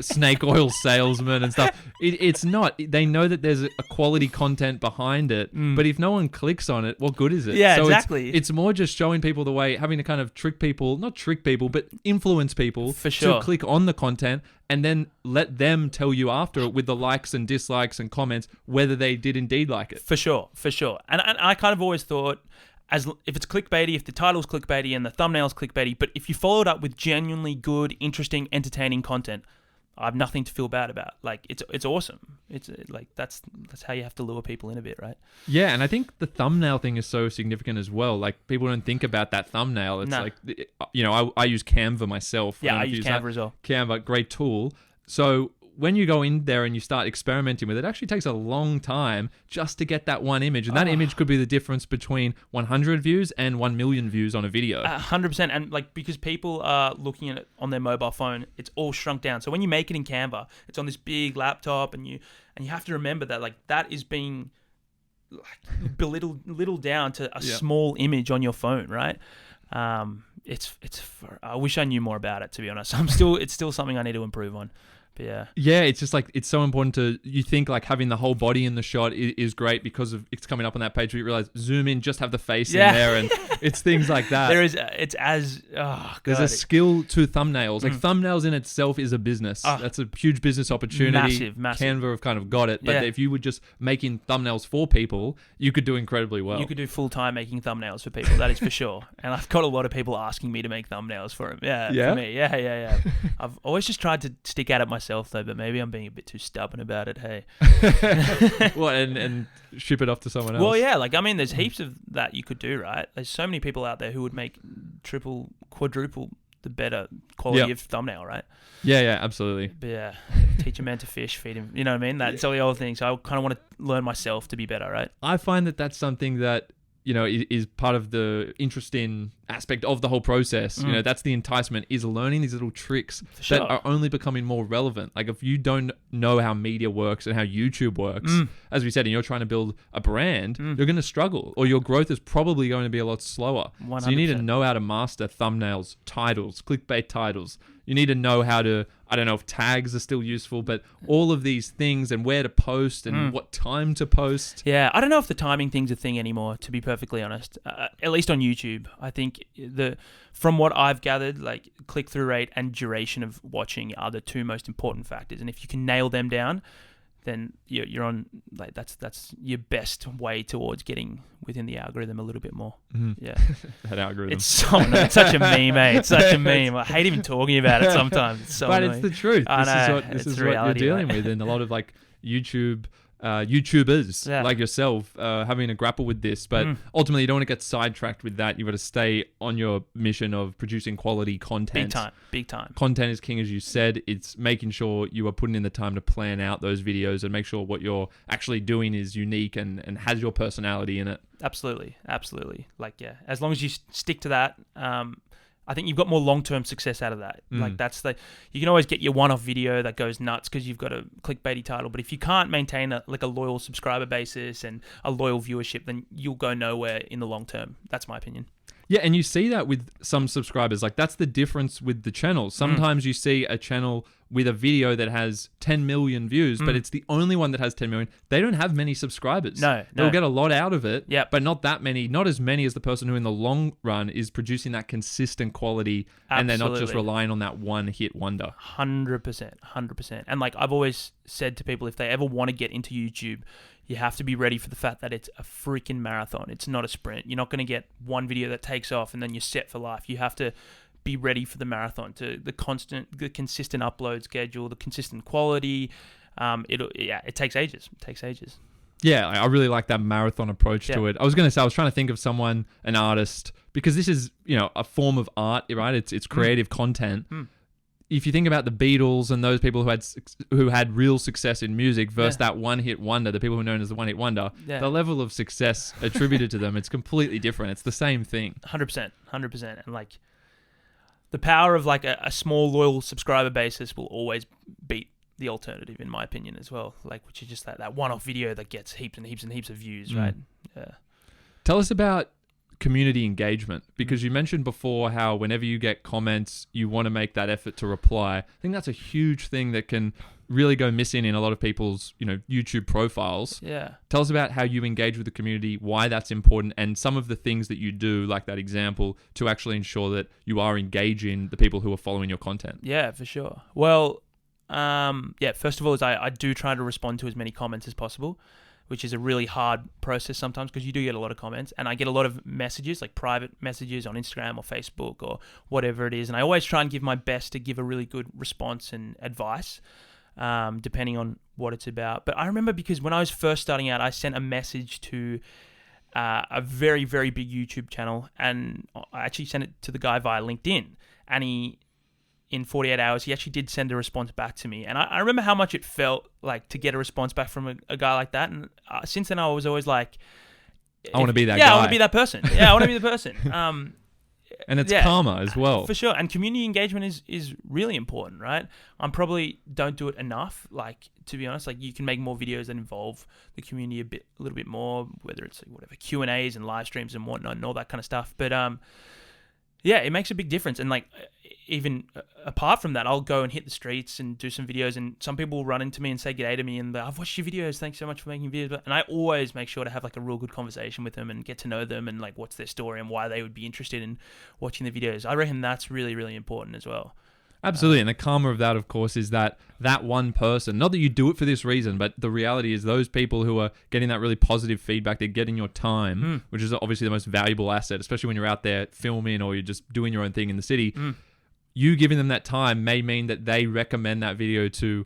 snake oil salesmen and stuff. It's not. They know that there's a quality content behind it, but if no one clicks on it, what good is it? Yeah, so exactly. It's more just showing people the way, having to kind of not trick people, but influence people For sure. to click on the content, and then let them tell you after it with the likes and dislikes and comments whether they did indeed like it. For sure. And I kind of always thought, if it's clickbaity, if the title's clickbaity and the thumbnail's clickbaity, but if you followed up with genuinely good, interesting, entertaining content, I have nothing to feel bad about. Like, it's awesome. It's like that's how you have to lure people in a bit, right? Yeah, and I think the thumbnail thing is so significant as well. Like, people don't think about that thumbnail. It's like, I use Canva myself. Yeah, I use Canva as well. Canva, great tool. So when you go in there and you start experimenting with it, it actually takes a long time just to get that one image. And that image could be the difference between 100 views and 1 million views on a video. 100%. And because people are looking at it on their mobile phone, it's all shrunk down. So when you make it in Canva, it's on this big laptop, and you have to remember that that is being belittled down to a small image on your phone, right? I wish I knew more about it, to be honest. It's still something I need to improve on. Yeah, it's just like, it's so important you think like having the whole body in the shot is great because of it's coming up on that page, but you realize zoom in, just have the face in there, and it's things like that. There's a skill to thumbnails. Like, thumbnails in itself is a business. That's a huge business opportunity. Massive. Canva have kind of got it, but if you were just making thumbnails for people, you could do incredibly well. You could do full time making thumbnails for people, that is for sure. And I've got a lot of people asking me to make thumbnails for them. For me. Yeah. I've always just tried to stick at it myself, though, but maybe I'm being a bit too stubborn about it. Hey, what, and ship it off to someone else? Well, yeah, there's heaps of that you could do, right? There's so many people out there who would make triple, quadruple the better quality of thumbnail, right? Yeah, absolutely. But teach a man to fish, feed him. You know what I mean? That's all the old thing. So I kind of want to learn myself to be better, right? I find that that's something that is part of the interesting aspect of the whole process. That's the enticement, is learning these little tricks that are only becoming more relevant. Like, if you don't know how media works and how YouTube works, as we said, and you're trying to build a brand, you're going to struggle, or your growth is probably going to be a lot slower. 100%. So you need to know how to master thumbnails, titles, clickbait titles. You need to know how to, I don't know if tags are still useful, but all of these things, and where to post and what time to post. Yeah, I don't know if the timing thing's a thing anymore, to be perfectly honest. At least on YouTube, I think from what I've gathered, like, click-through rate and duration of watching are the two most important factors. And if you can nail them down, then you're on, like, that's your best way towards getting within the algorithm a little bit more. Yeah, that algorithm. It's such a meme, mate. It's such a meme. I hate even talking about it sometimes. It's so annoying. It's the truth. This is what you're dealing with, and a lot of like YouTubers like yourself having to grapple with this, but ultimately you don't want to get sidetracked with that. You've got to stay on your mission of producing quality content. Big time. Content is king, as you said. It's making sure you are putting in the time to plan out those videos and make sure what you're actually doing is unique and has your personality in it. Absolutely. Like, as long as you stick to that, I think you've got more long-term success out of that. Like, you can always get your one-off video that goes nuts because you've got a clickbaity title. But if you can't maintain a loyal subscriber basis and a loyal viewership, then you'll go nowhere in the long term. That's my opinion. Yeah, and you see that with some subscribers. Like, that's the difference with the channels. Sometimes you see a channel with a video that has 10 million views, but it's the only one that has 10 million, they don't have many subscribers. They'll get a lot out of it, but not that many, not as many as the person who in the long run is producing that consistent quality. Absolutely. And they're not just relying on that one hit wonder. 100%. And like I've always said to people, if they ever want to get into YouTube, you have to be ready for the fact that it's a freaking marathon. It's not a sprint. You're not going to get one video that takes off and then you're set for life. You have to be ready for the marathon, to the consistent upload schedule, the consistent quality. It takes ages. Yeah, I really like that marathon approach to it. I was going to say, I was trying to think of someone, an artist, because this is, a form of art, right? It's creative content. If you think about the Beatles and those people who had real success in music versus that one-hit wonder, the people who are known as the one-hit wonder, the level of success attributed to them, it's completely different. It's the same thing. 100%. And like the power of like a small loyal subscriber basis will always beat the alternative, in my opinion, as well. Like, which is just that one-off video that gets heaps and heaps and heaps of views, right? Yeah. Tell us about community engagement, because you mentioned before how whenever you get comments, you want to make that effort to reply. I think that's a huge thing that can really go missing in a lot of people's, YouTube profiles. Yeah. Tell us about how you engage with the community, why that's important, and some of the things that you do, like that example, to actually ensure that you are engaging the people who are following your content. Yeah, for sure. Well, first of all, is I do try to respond to as many comments as possible, which is a really hard process sometimes because you do get a lot of comments, and I get a lot of messages, like private messages on Instagram or Facebook or whatever it is. And I always try and give my best to give a really good response and advice, depending on what it's about. But I remember, because when I was first starting out, I sent a message to a very, very big YouTube channel, and I actually sent it to the guy via LinkedIn, and in 48 hours, he actually did send a response back to me. And I remember how much it felt like to get a response back from a guy like that. And since then, I was always like, I want to be that guy. Yeah, I want to be that person. Yeah, I want to be the person. And it's karma as well. For sure. And community engagement is really important, right? I probably don't do it enough. Like, to be honest, like you can make more videos that involve the community a little bit more, whether it's whatever Q&As and live streams and whatnot and all that kind of stuff. But it makes a big difference. And like, even apart from that, I'll go and hit the streets and do some videos, and some people will run into me and say g'day to me, and I've watched your videos, thanks so much for making videos. And I always make sure to have like a real good conversation with them and get to know them and like what's their story and why they would be interested in watching the videos. I reckon that's really, really important as well. Absolutely. And the karma of that, of course, is that one person, not that you do it for this reason, but the reality is those people who are getting that really positive feedback, they're getting your time, which is obviously the most valuable asset, especially when you're out there filming or you're just doing your own thing in the city. You giving them that time may mean that they recommend that video to,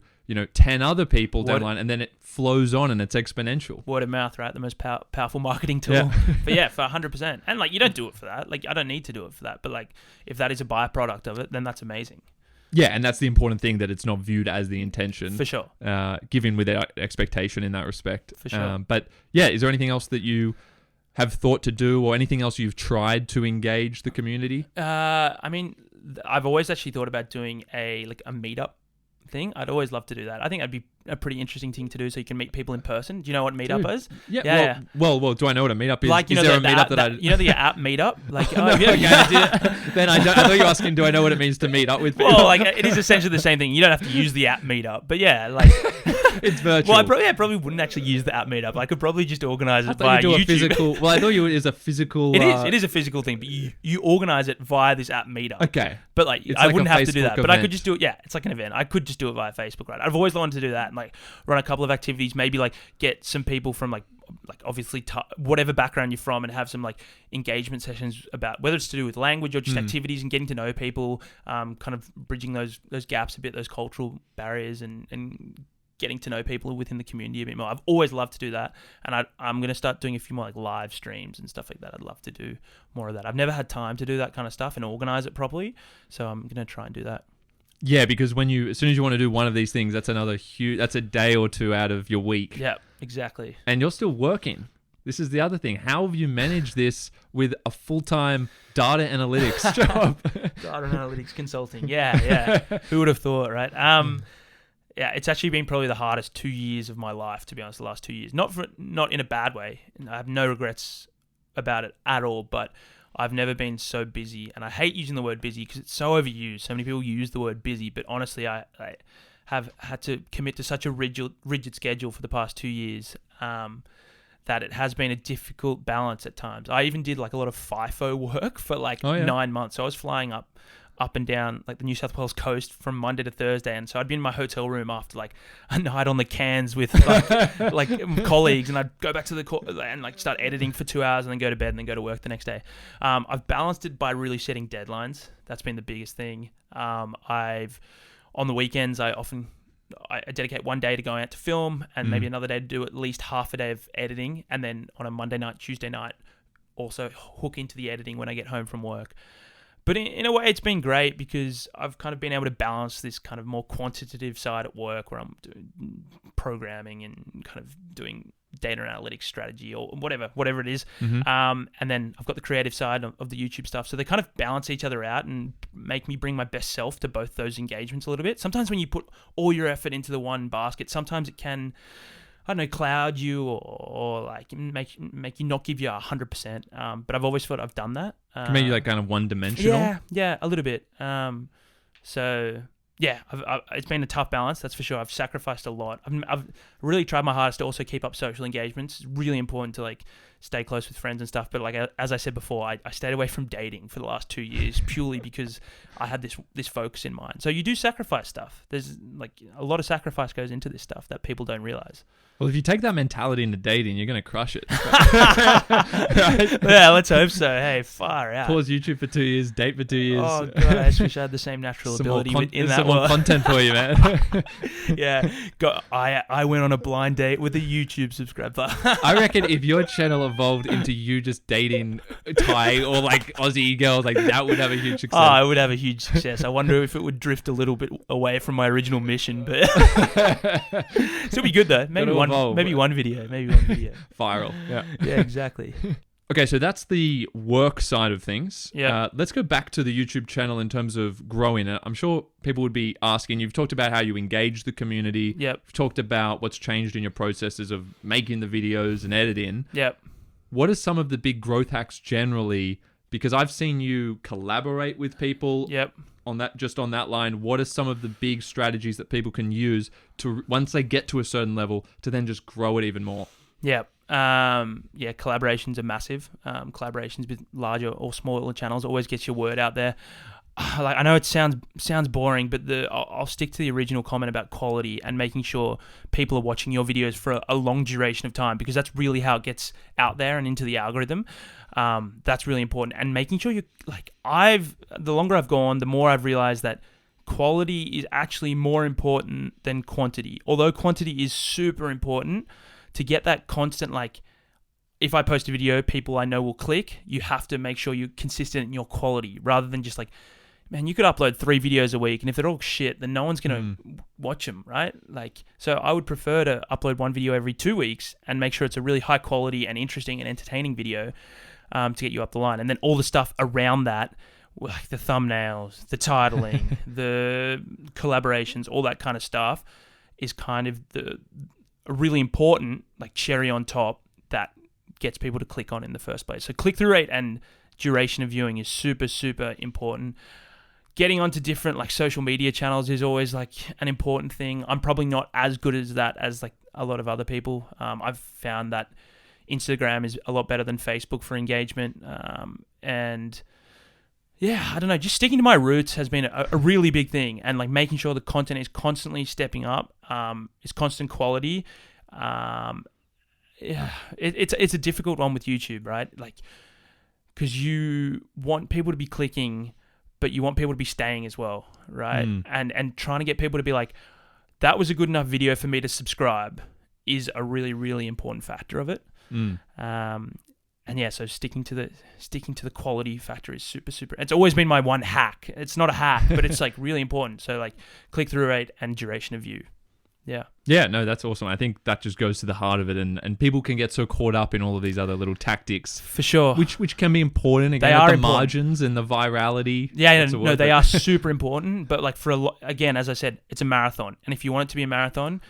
10 other people down the line, and then it flows on and it's exponential. Word of mouth, right? The most powerful marketing tool. Yeah. But yeah, for 100%. And like, you don't do it for that. Like, I don't need to do it for that. But like, if that is a byproduct of it, then that's amazing. Yeah, and that's the important thing, that it's not viewed as the intention. For sure. Given with expectation in that respect. For sure. But yeah, is there anything else that you have thought to do, or anything else you've tried to engage the community? I mean, I've always actually thought about doing a meetup thing. I'd always love to do that. I think that'd be a pretty interesting thing to do, so you can meet people in person. Do you know what meetup is? Yeah. Well, do I know what a meetup is? Like, is there a meetup that you know the app meetup? Like, no, then I thought you were asking, do I know what it means to meet up with people? Well, like, it is essentially the same thing. You don't have to use the app meetup, but yeah, like it's virtual. Well, I probably wouldn't actually use the app meetup. I could probably just organize it via YouTube. Physical. Well, I thought it was a physical. It is a physical thing, but you organize it via this app meetup. Okay. But like, I wouldn't have to do that. But I could just do it. Yeah, it's like an event. I could just do it via Facebook, right? I've always wanted to do that and like run a couple of activities. Maybe like get some people from like obviously whatever background you're from, and have some like engagement sessions about whether it's to do with language or just activities and getting to know people, kind of bridging those gaps a bit, those cultural barriers, and getting to know people within the community a bit more. I've always loved to do that, and I'm going to start doing a few more like live streams and stuff like that. I'd love to do more of that. I've never had time to do that kind of stuff and organize it properly, so I'm going to try and do that. Yeah, because as soon as you want to do one of these things, that's that's a day or two out of your week. Yeah, exactly. And you're still working. This is the other thing. How have you managed this with a full-time data analytics job? Data analytics consulting. Yeah. Who would have thought, right? Yeah, it's actually been probably the hardest 2 years of my life, to be honest, the last 2 years. Not in a bad way. I have no regrets about it at all, but I've never been so busy, and I hate using the word busy because it's so overused. So many people use the word busy, but honestly, I have had to commit to such a rigid schedule for the past 2 years that it has been a difficult balance at times. I even did like a lot of FIFO work for like 9 months. So I was flying up and down like the New South Wales coast from Monday to Thursday, and so I'd be in my hotel room after like a night on the cans with like colleagues, and I'd go back to the and like start editing for 2 hours and then go to bed and then go to work the next day. I've balanced it by really setting deadlines. That's been the biggest thing. On the weekends I dedicate one day to going out to film, and maybe another day to do at least half a day of editing, and then on a Monday night, Tuesday night also hook into the editing when I get home from work. But in a way, it's been great because I've kind of been able to balance this kind of more quantitative side at work where I'm doing programming and kind of doing data analytics strategy or whatever it is. And then I've got the creative side of the YouTube stuff. So they kind of balance each other out and make me bring my best self to both those engagements a little bit. Sometimes when you put all your effort into the one basket, sometimes it can, I don't know, cloud you or like make you not give you 100%. But I've always thought I've done that. Can make you like kind of one-dimensional? Yeah, a little bit. So yeah, it's been a tough balance, that's for sure. I've sacrificed a lot. I've really tried my hardest to also keep up social engagements. It's really important to like stay close with friends and stuff. But like as I said before, I stayed away from dating for the last 2 years purely because I had this focus in mind. So you do sacrifice stuff. There's like a lot of sacrifice goes into this stuff that people don't realize. Well, if you take that mentality into dating, you're going to crush it. Right? Yeah, let's hope so. Hey, far out. Pause YouTube for 2 years, date for 2 years. Oh, God, I just wish I had the same natural ability in that some more content for you, man. Yeah. I went on a blind date with a YouTube subscriber. I reckon if your channel evolved into you just dating Thai or like Aussie girls, like that would have a huge success. Oh, it would have a huge success. I wonder if it would drift a little bit away from my original mission, but still be good though. Maybe one video. Viral. Yeah. Yeah, exactly. Okay, so that's the work side of things. Yeah. Let's go back to the YouTube channel in terms of growing it. I'm sure people would be asking, you've talked about how you engage the community. Yep. You've talked about what's changed in your processes of making the videos and editing. Yep. What are some of the big growth hacks generally? Because I've seen you collaborate with people. Yep. On that line, what are some of the big strategies that people can use to, once they get to a certain level, to then just grow it even more? Yeah. Collaborations are massive. Collaborations with larger or smaller channels always gets your word out there. Like, I know it sounds boring, but I'll stick to the original comment about quality and making sure people are watching your videos for a long duration of time, because that's really how it gets out there and into the algorithm. That's really important. And making sure the longer I've gone, the more I've realized that quality is actually more important than quantity. Although quantity is super important to get that constant, like, if I post a video, people I know will click. You have to make sure you're consistent in your quality rather than just like, man, you could upload 3 videos a week, and if they're all shit, then no one's going to watch them, right? Like, so I would prefer to upload 1 video every 2 weeks and make sure it's a really high quality and interesting and entertaining video to get you up the line. And then all the stuff around that, like the thumbnails, the titling, the collaborations, all that kind of stuff is kind of the really important, like, cherry on top that gets people to click on in the first place. So click-through rate and duration of viewing is super, super important. Getting onto different like social media channels is always like an important thing. I'm probably not as good as that as like a lot of other people. I've found that Instagram is a lot better than Facebook for engagement. And yeah, I don't know, just sticking to my roots has been a really big thing, and like making sure the content is constantly stepping up, is constant quality. Yeah, it's a difficult one with YouTube, right? Like, because you want people to be clicking, but you want people to be staying as well, right? And trying to get people to be like, that was a good enough video for me to subscribe is a really, really important factor of it. And yeah, so sticking to the quality factor is super, super. It's always been my one hack. It's not a hack, but it's like really important. So like click-through rate and duration of view. Yeah. Yeah, no, that's awesome. I think that just goes to the heart of it, and people can get so caught up in all of these other little tactics. For sure. Which can be important. Again, they are the important. Margins and the virality. Yeah, no, they are super important. But like again, as I said, it's a marathon. And if you want it to be a marathon,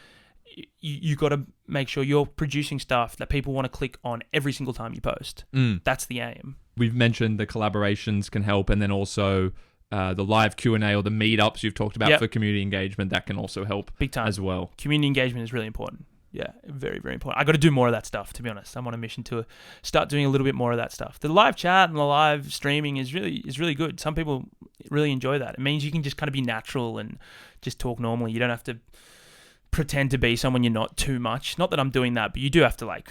you got to make sure you're producing stuff that people want to click on every single time you post. That's the aim. we've mentioned the collaborations can help, and then also the live Q&A or the meetups you've talked about for community engagement, that can also help big time as well. Community engagement is really important. Yeah, very, very important. I got to do more of that stuff, to be honest. I'm on a mission to start doing a little bit more of that stuff. The live chat and the live streaming is really good. Some people really enjoy that. It means you can just kind of be natural and just talk normally. You don't have to pretend to be someone you're not too much. Not that I'm doing that, but you do have to like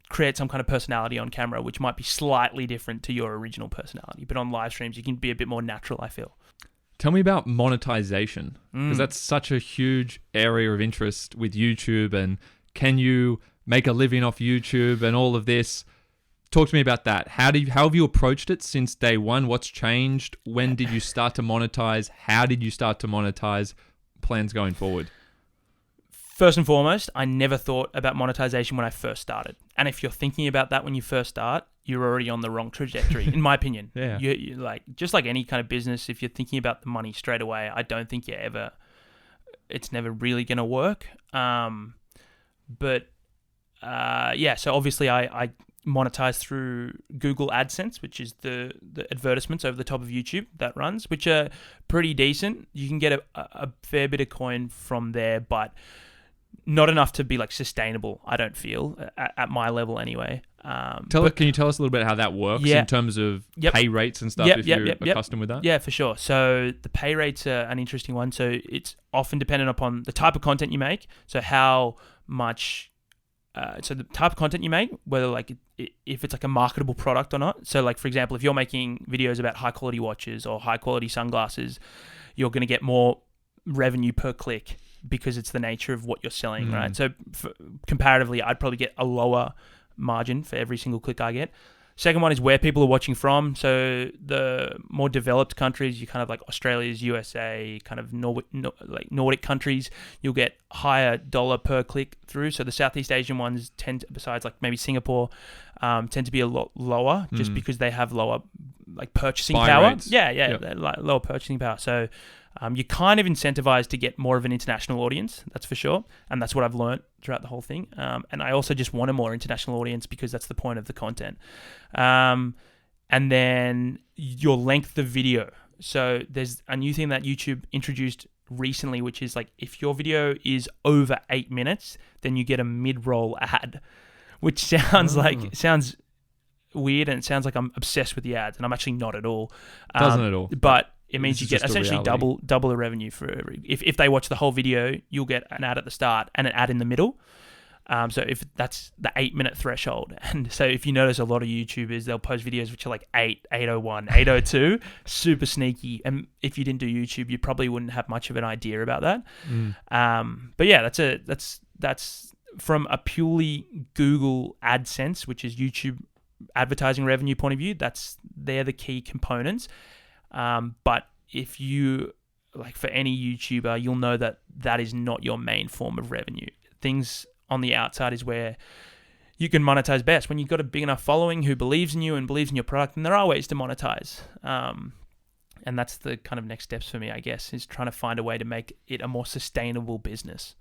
create some kind of personality on camera, which might be slightly different to your original personality. But on live streams, you can be a bit more natural, I feel. Tell me about monetization, because that's such a huge area of interest with YouTube, and can you make a living off YouTube and all of this? Talk to me about that. How have you approached it since day one? What's changed? When did you start to monetize? How did you start to monetize? Plans going forward? First and foremost, I never thought about monetization when I first started. And if you're thinking about that when you first start, you're already on the wrong trajectory, in my opinion. Yeah. You like, just like any kind of business, if you're thinking about the money straight away, I don't think it's never really going to work. So obviously I monetize through Google AdSense, which is the advertisements over the top of YouTube that runs, which are pretty decent. You can get a fair bit of coin from there, but not enough to be like sustainable, I don't feel, at my level anyway. Can you tell us a little bit how that works in terms of pay rates and stuff, if you're accustomed with that? Yeah, for sure. So the pay rates are an interesting one. So it's often dependent upon the type of content you make. So how much... so the type of content you make, whether like if it's like a marketable product or not. So like, for example, if you're making videos about high quality watches or high quality sunglasses, you're going to get more revenue per click because it's the nature of what you're selling, right? So comparatively, I'd probably get a lower margin for every single click I get. Second one is where people are watching from. So the more developed countries, you kind of like Australia's, USA, kind of Nordic countries, you'll get higher dollar per click through. So the Southeast Asian ones besides like maybe Singapore, tend to be a lot lower just because they have lower like purchasing power. Rates. Like lower purchasing power. So you're kind of incentivized to get more of an international audience, that's for sure. And that's what I've learned throughout the whole thing. And I also just want a more international audience because that's the point of the content. And then your length of video. So there's a new thing that YouTube introduced recently, which is like if your video is over 8 minutes, then you get a mid-roll ad, which sounds sounds weird, and it sounds like I'm obsessed with the ads, and I'm actually not at all. Doesn't at all. But it means you get essentially double the revenue for every. If they watch the whole video, you'll get an ad at the start and an ad in the middle. So if that's the 8 minute threshold, and so if you notice a lot of YouTubers, they'll post videos which are like 8:01, 8:02, super sneaky. And if you didn't do YouTube, you probably wouldn't have much of an idea about that. But yeah, that's from a purely Google AdSense, which is YouTube advertising revenue point of view. They're the key components. But if you, like for any YouTuber, you'll know that is not your main form of revenue. Things on the outside is where you can monetize best. When you've got a big enough following who believes in you and believes in your product, and there are ways to monetize. And that's the kind of next steps for me, I guess, is trying to find a way to make it a more sustainable business.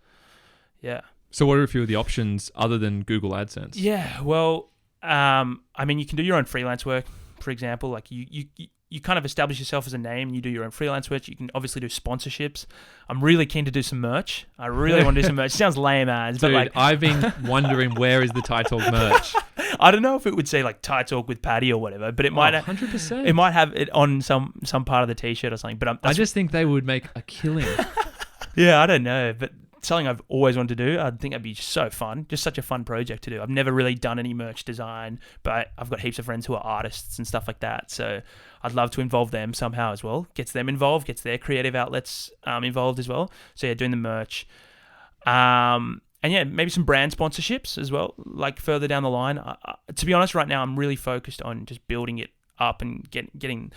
Yeah. So what are a few of the options other than Google AdSense? Yeah, well, I mean, you can do your own freelance work, for example. Like you kind of establish yourself as a name and you do your own freelance work. You can obviously do sponsorships. I'm really keen to do some merch. I really want to do some merch. It sounds lame as, but like I've been wondering where is the Thai Talk merch. I don't know if it would say like Thai Talk with Paddy or whatever, but it might 100%. It might have it on some part of the t-shirt or something. But I just think they would make a killing. Yeah, I don't know, but something I've always wanted to do. I think that'd be so fun. Just such a fun project to do. I've never really done any merch design, but I've got heaps of friends who are artists and stuff like that. So I'd love to involve them somehow as well. Gets them involved, gets their creative outlets involved as well. So yeah, doing the merch. And yeah, maybe some brand sponsorships as well, like further down the line. To be honest, right now, I'm really focused on just building it up and getting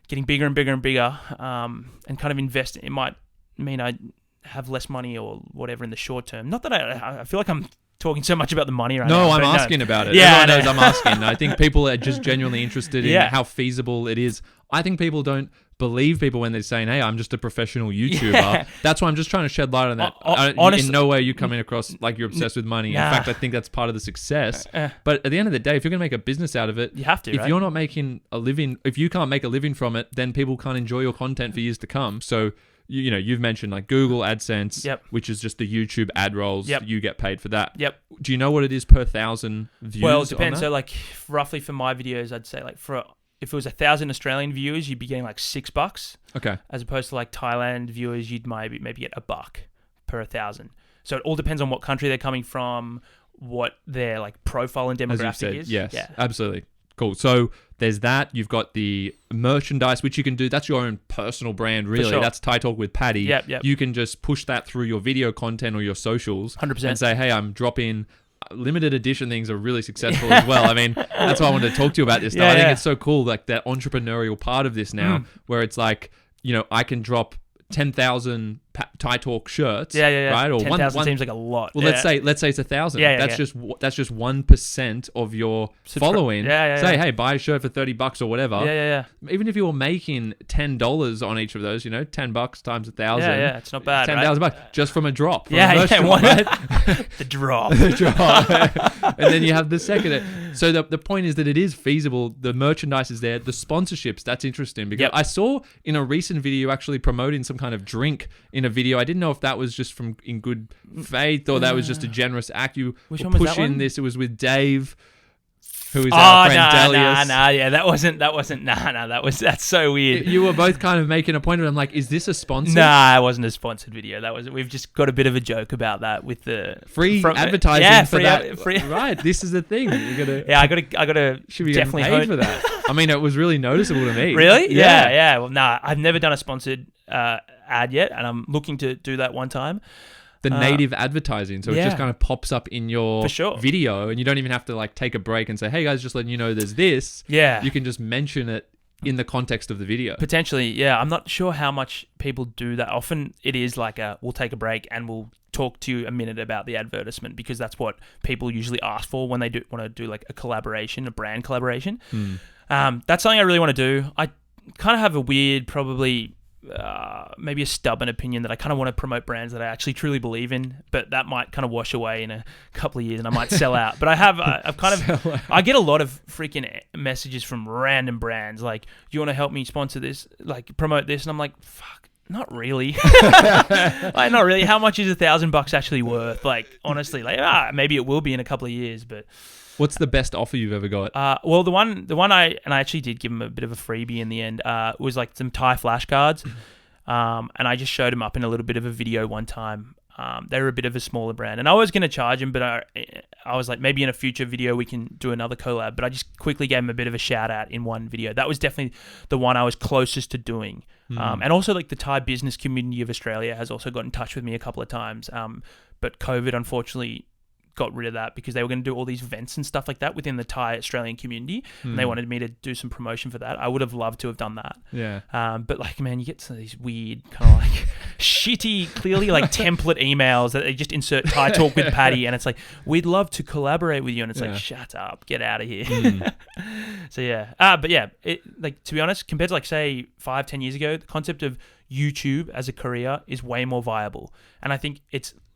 bigger and bigger and bigger, and kind of investing. It might mean I have less money or whatever in the short term. Not that I feel like I'm talking so much about the money right now. No, I'm asking about it. Yeah, Everyone knows I'm asking. I think people are just genuinely interested in how feasible it is. I think people don't believe people when they're saying, "Hey, I'm just a professional YouTuber." That's why I'm just trying to shed light on that. Honestly, in no way are you coming across like you're obsessed with money. Nah. In fact, I think that's part of the success. But at the end of the day, if you're going to make a business out of it, you have to. if you're not making a living, if you can't make a living from it, then people can't enjoy your content for years to come. So you've mentioned like Google AdSense, which is just the YouTube ad rolls. You get paid for that. Do you know what it is per 1,000 views? Well, it depends. So like roughly for my videos, I'd say like if it was 1,000 Australian viewers, you'd be getting like $6. Okay. As opposed to like Thailand viewers, you'd maybe get $1 per 1,000. So it all depends on what country they're coming from, what their like profile and demographic is. Yes, absolutely. Cool. So there's that. You've got the merchandise, which you can do. That's your own personal brand, really. Sure. That's Thai Talk with Paddy. Yep. You can just push that through your video content or your socials 100%. and say, hey, I'm dropping limited edition things are really successful as well. I mean, that's why I wanted to talk to you about this stuff. I think it's so cool, like that entrepreneurial part of this now, where it's like, I can drop 10,000 Thai Talk shirts. Right? Or 10,000 seems like a lot. Well, let's say it's 1,000. That's just 1% of your following. Say, hey, buy a shirt for $30 or whatever. Even if you were making $10 on each of those, $10 times 1,000. It's not bad. $10,000 just from a drop. From the drop. And then you have the second. So the point is that it is feasible. The merchandise is there. The sponsorships, that's interesting because I saw in a recent video actually promoting some kind of drink in a video. I didn't know if that was just in good faith or that was just a generous act. You were pushing this. It was with Dave, who is our friend Delius. That's so weird. You were both kind of making a point of it. I'm like, is this a sponsor? Nah, it wasn't a sponsored video. We've just got a bit of a joke about that with the free advertising for that. Free. Right, this is the thing. I gotta should be definitely paid for that. I mean, it was really noticeable to me. Really? Yeah. Well, I've never done a sponsored ad yet, and I'm looking to do that one time. The native advertising, so it just kind of pops up in your video, and you don't even have to like take a break and say, "Hey guys, just letting you know there's this." You can just mention it in the context of the video. Potentially, I'm not sure how much people do that. Often it is like we'll take a break and we'll talk to you a minute about the advertisement because that's what people usually ask for when they do want to do like a collaboration, a brand collaboration. That's something I really want to do. I kind of have a weird, probably maybe a stubborn opinion that I kind of want to promote brands that I actually truly believe in, but that might kind of wash away in a couple of years and I might sell out. But I get a lot of freaking messages from random brands like, do you want to help me sponsor this, like promote this? And I'm like, fuck, not really. Like, not really. How much is $1,000 actually worth? Like, honestly, like, maybe it will be in a couple of years, but... What's the best offer you've ever got? Well, the one I actually did give him a bit of a freebie in the end. Was like some Thai flashcards, and I just showed him up in a little bit of a video one time. They were a bit of a smaller brand, and I was going to charge him, but I was like, maybe in a future video we can do another collab. But I just quickly gave him a bit of a shout out in one video. That was definitely the one I was closest to doing. And also like the Thai business community of Australia has also got in touch with me a couple of times. But COVID unfortunately got rid of that because they were going to do all these events and stuff like that within the Thai Australian community, and they wanted me to do some promotion for that. I would have loved to have done that. But like, man, you get some of these weird kind of like shitty, clearly like template emails that they just insert Thai Talk with Paddy, and it's like, we'd love to collaborate with you, and it's like, shut up, get out of here. So but like, to be honest, compared to like say 5-10 years ago, the concept of YouTube as a career is way more viable, and I think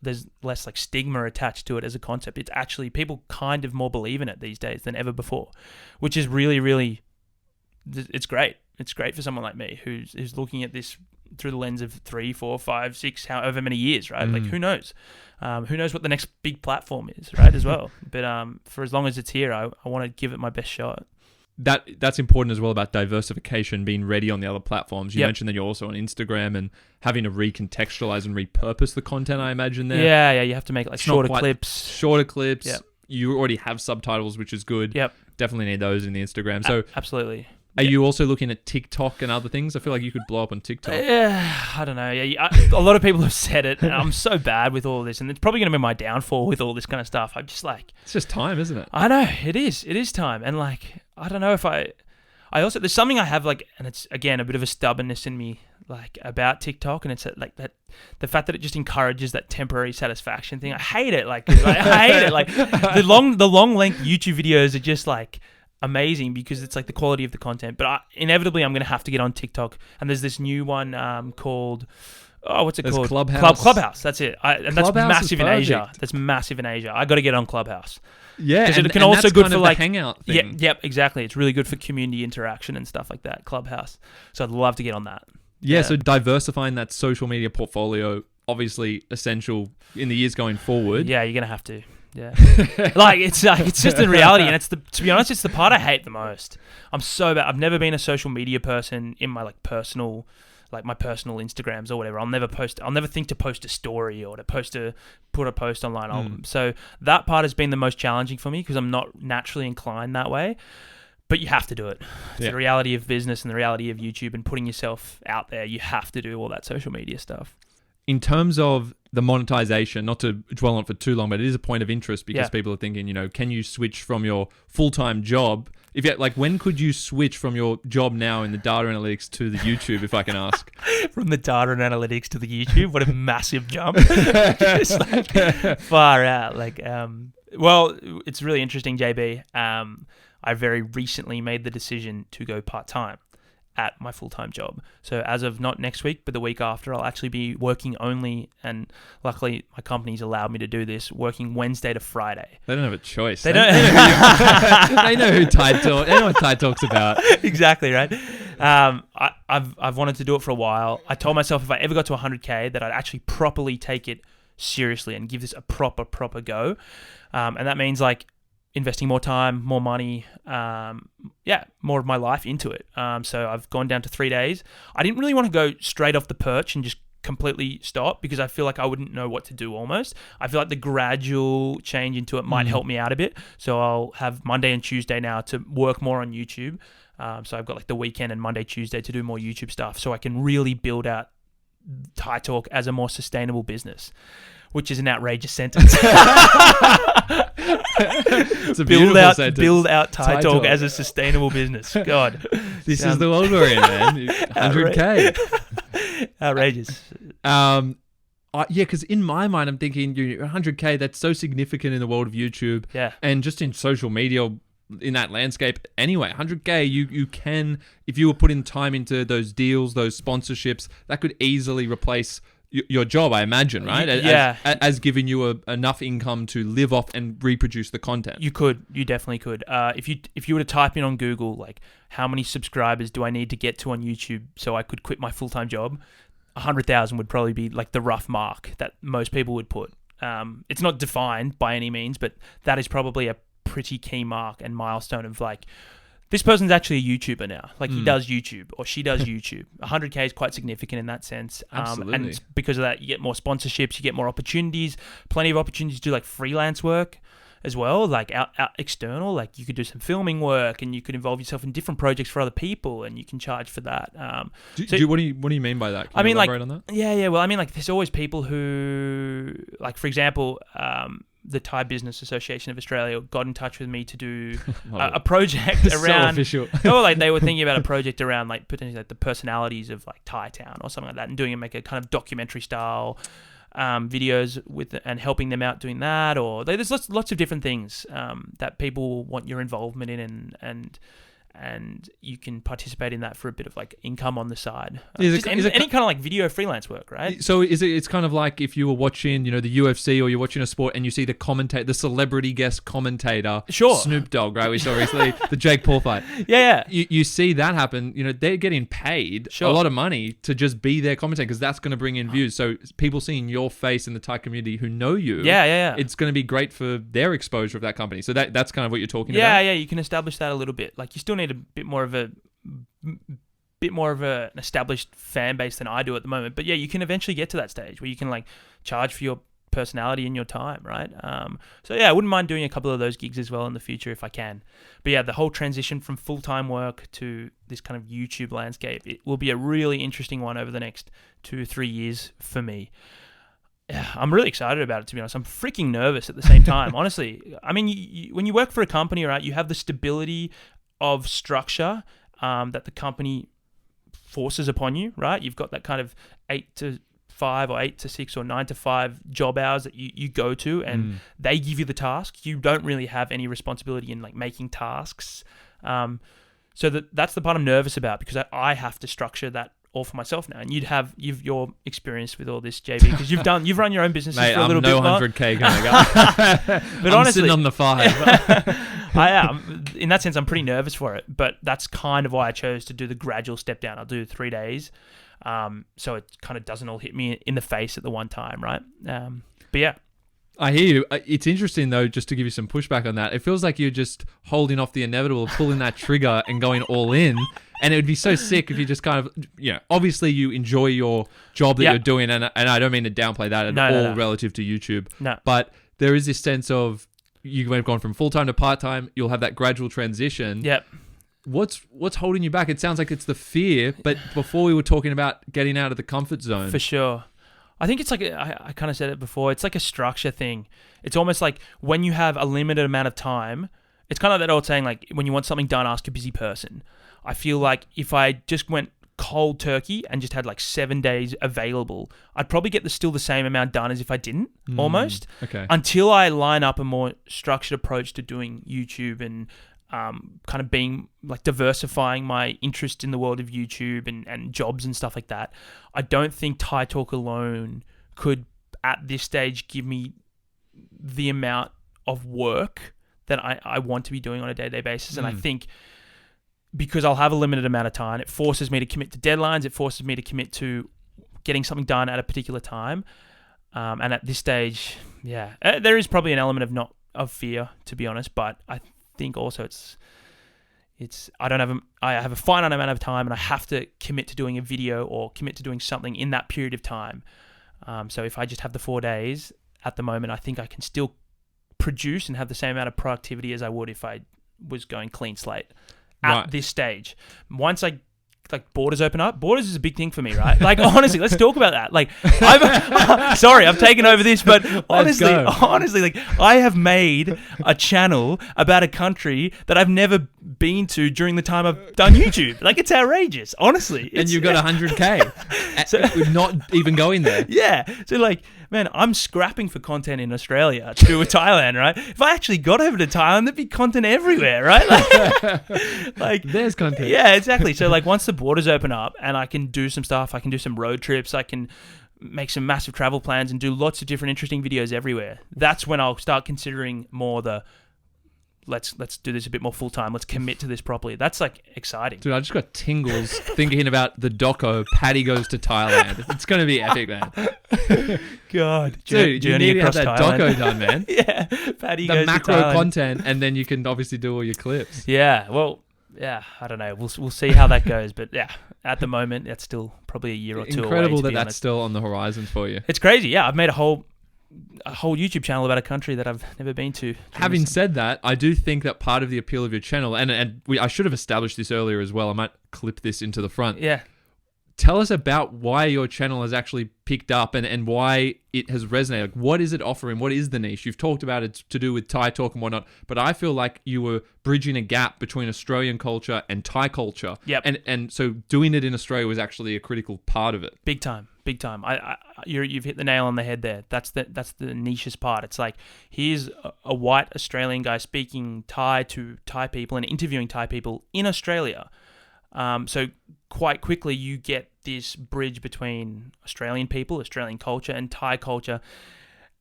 there's less like stigma attached to it as a concept. It's actually, people kind of more believe in it these days than ever before, which is really, really, it's great. It's great for someone like me who's looking at this through the lens of 3, 4, 5, 6, however many years, right? Like, who knows? Who knows what the next big platform is, right? As well. But for as long as it's here, I want to give it my best shot. That's important as well about diversification, being ready on the other platforms. You mentioned that you're also on Instagram and having to recontextualize and repurpose the content, I imagine there. Yeah, you have to make like shorter clips. Yep. You already have subtitles, which is good. Yep. Definitely need those in the Instagram. So absolutely. Are you also looking at TikTok and other things? I feel like you could blow up on TikTok. I don't know. A lot of people have said it, and I'm so bad with all this, and it's probably going to be my downfall with all this kind of stuff. I'm just like... It's just time, isn't it? I know. It is. It is time. And like, I don't know if I also... There's something I have like, and it's, again, a bit of a stubbornness in me, like, about TikTok, and it's like that... The fact that it just encourages that temporary satisfaction thing. I hate it. Like I hate it. Like, the long length YouTube videos are just like... amazing because it's like the quality of the content. But inevitably, I'm going to have to get on TikTok. And there's this new one called... Oh, what's it called? Clubhouse. Clubhouse. That's it. And that's massive in Asia. perfect. That's massive in Asia. I got to get on Clubhouse. Yeah, Because and, it can and also that's good kind for of like the hangout thing. Yeah, yep, exactly. It's really good for community interaction and stuff like that. Clubhouse. So I'd love to get on that. Yeah, so diversifying that social media portfolio, obviously essential in the years going forward. Yeah, you're gonna have to. Yeah, it's just the reality, and to be honest, it's the part I hate the most. I'm so bad. I've never been a social media person in my personal Instagrams or whatever. I'll never think to post a story or to put a post online. So that part has been the most challenging for me because I'm not naturally inclined that way. But you have to do it. It's the reality of business and the reality of YouTube and putting yourself out there. You have to do all that social media stuff. In terms of the monetization, not to dwell on it for too long, but it is a point of interest because people are thinking, can you switch from your full-time job? If you when could you switch from your job now in the data analytics to the YouTube, if I can ask? From the data and analytics to the YouTube? What a massive jump. Just far out. Well, it's really interesting, JB. I very recently made the decision to go part-time at my full-time job. So as of not next week, but the week after, I'll actually be working only, and luckily my company's allowed me to do this, working Wednesday to Friday. They don't have a choice. They don't. They know who Tide Talk. They know what Tide Talk's about. Exactly, right? I've wanted to do it for a while. I told myself if I ever got to 100K that I'd actually properly take it seriously and give this a proper go. And that means investing more time, more money, more of my life into it. So I've gone down to 3 days. I didn't really want to go straight off the perch and just completely stop because I feel like I wouldn't know what to do almost. I feel like the gradual change into it might help me out a bit. So I'll have Monday and Tuesday now to work more on YouTube. So I've got the weekend and Monday, Tuesday to do more YouTube stuff so I can really build out Thai Talk as a more sustainable business. Which is an outrageous sentence. It's a beautiful sentence. Build out Thai Talk as a sustainable business. God. This is the world we're in, man. 100K. Outrageous. Because in my mind, I'm thinking 100K, that's so significant in the world of YouTube. Yeah. And just in social media, in that landscape anyway. 100K, you can, if you were putting time into those deals, those sponsorships, that could easily replace your job, I imagine, right? As giving you enough income to live off and reproduce the content. You definitely could. If you were to type in on Google, how many subscribers do I need to get to on YouTube so I could quit my full-time job? 100,000 would probably be the rough mark that most people would put. It's not defined by any means, but that is probably a pretty key mark and milestone of this person's actually a YouTuber now. He does YouTube or she does YouTube. 100K is quite significant in that sense. Absolutely. And it's because of that, you get more sponsorships, you get more opportunities, plenty of opportunities to do freelance work as well, out external. You could do some filming work and you could involve yourself in different projects for other people and you can charge for that. What do you mean by that? Can you elaborate on that? Yeah. Well, there's always people who, for example, the Thai Business Association of Australia got in touch with me to do a project around. So official. They were thinking about a project around potentially the personalities of Thai town or something like that, and doing a kind of documentary style videos and helping them out doing that. Or there's lots of different things that people want your involvement in, and you can participate in that for a bit of income on the side. Any kind of video freelance work, right? So it's kind of like if you were watching, the UFC or you're watching a sport and you see the celebrity guest commentator, sure, Snoop Dogg, right? Which obviously the Jake Paul fight. Yeah. You see that happen, they're getting paid a lot of money to just be their commentator because that's going to bring in views. So people seeing your face in the Thai community who know you, it's going to be great for their exposure of that company. So that's kind of what you're talking about. Yeah, you can establish that a little bit. You still need a bit more of an established fan base than I do at the moment. But yeah, you can eventually get to that stage where you can charge for your personality and your time, right? So yeah, I wouldn't mind doing a couple of those gigs as well in the future if I can. But yeah, the whole transition from full-time work to this kind of YouTube landscape, it will be a really interesting one over the next 2 or 3 years for me. I'm really excited about it, to be honest. I'm freaking nervous at the same time, honestly. when you work for a company, right, you have the stability of structure that the company forces upon you, right? You've got that kind of 8 to 5 or 8 to 6 or 9 to 5 job hours that you go to, and they give you the task. You don't really have any responsibility in making tasks So that's the part I'm nervous about, because I have to structure that all for myself now. And you've your experience with all this, JB, because you've run your own businesses Mate, for a little bit. I'm no 100K kind of guy. But I'm honestly, sitting on the 5. I am. In that sense, I'm pretty nervous for it. But that's kind of why I chose to do the gradual step down. I'll do 3 days, so it kind of doesn't all hit me in the face at the one time, right? But yeah. I hear you. It's interesting, though, just to give you some pushback on that. It feels like you're just holding off the inevitable, pulling that trigger and going all in. And it would be so sick if you just kind of, obviously you enjoy your job that you're doing. And I don't mean to downplay that at all relative to YouTube. No. But there is this sense of you have gone from full-time to part-time. You'll have that gradual transition. Yep. What's holding you back? It sounds like it's the fear. But before we were talking about getting out of the comfort zone. For sure. I think it's like, I kind of said it before, it's like a structure thing. It's almost like when you have a limited amount of time, it's kind of like that old saying, like, when you want something done, ask a busy person. I feel like if I just went cold turkey and just had like 7 days available, I'd probably get still the same amount done as if I didn't, almost. Okay. Until I line up a more structured approach to doing YouTube and kind of being like diversifying my interest in the world of YouTube and jobs and stuff like that. I don't think Thai Talk alone could at this stage give me the amount of work that I want to be doing on a day-to-day basis. And I think because I'll have a limited amount of time, it forces me to commit to deadlines. It forces me to commit to getting something done at a particular time. And at this stage, there is probably an element of fear, to be honest, but I think also it's I have a finite amount of time, and I have to commit to doing a video or commit to doing something in that period of time. So if I just have the 4 days at the moment, I think I can still produce and have the same amount of productivity as I would if I was going clean slate at this stage. Once borders open up. Borders is a big thing for me, right? Like, honestly, let's talk about that. Like, I've taken over this, but honestly, like, I have made a channel about a country that I've never been to during the time I've done YouTube. Like, it's outrageous, honestly. And you've got 100K. So we're not even going there. Yeah. So, like, man, I'm scrapping for content in Australia to do with Thailand, right? If I actually got over to Thailand, there'd be content everywhere, right? Like there's content. Yeah, exactly. So, like, once the borders open up and I can do some stuff, I can do some road trips, I can make some massive travel plans and do lots of different interesting videos everywhere. That's when I'll start considering more the let's do this a bit more full time. Let's commit to this properly. That's like exciting. Dude, I just got tingles thinking about the doco. Paddy goes to Thailand. It's gonna be epic, man. God, dude, journey you need across to have that Thailand. doco done, man. Yeah, Paddy the goes macro to Thailand. content, and then you can obviously do all your clips. Yeah, well, yeah, I don't know. We'll see how that goes, but yeah, at the moment, that's still probably a year or two away. Incredible that that's still on the horizon for you. It's crazy. Yeah, I've made a whole YouTube channel about a country that I've never been to. Having said that, I do think that part of the appeal of your channel, and I should have established this earlier as well. I might clip this into the front. Yeah. Tell us about why your channel has actually picked up and why it has resonated. Like, what is it offering? What is the niche? You've talked about it to do with Thai talk and whatnot, but I feel like you were bridging a gap between Australian culture and Thai culture. Yep. And so doing it in Australia was actually a critical part of it. Big time. You've hit the nail on the head there. That's the nichest part. It's like, here's a white Australian guy speaking Thai to Thai people and interviewing Thai people in Australia. So quite quickly you get this bridge between Australian people, Australian culture, and Thai culture,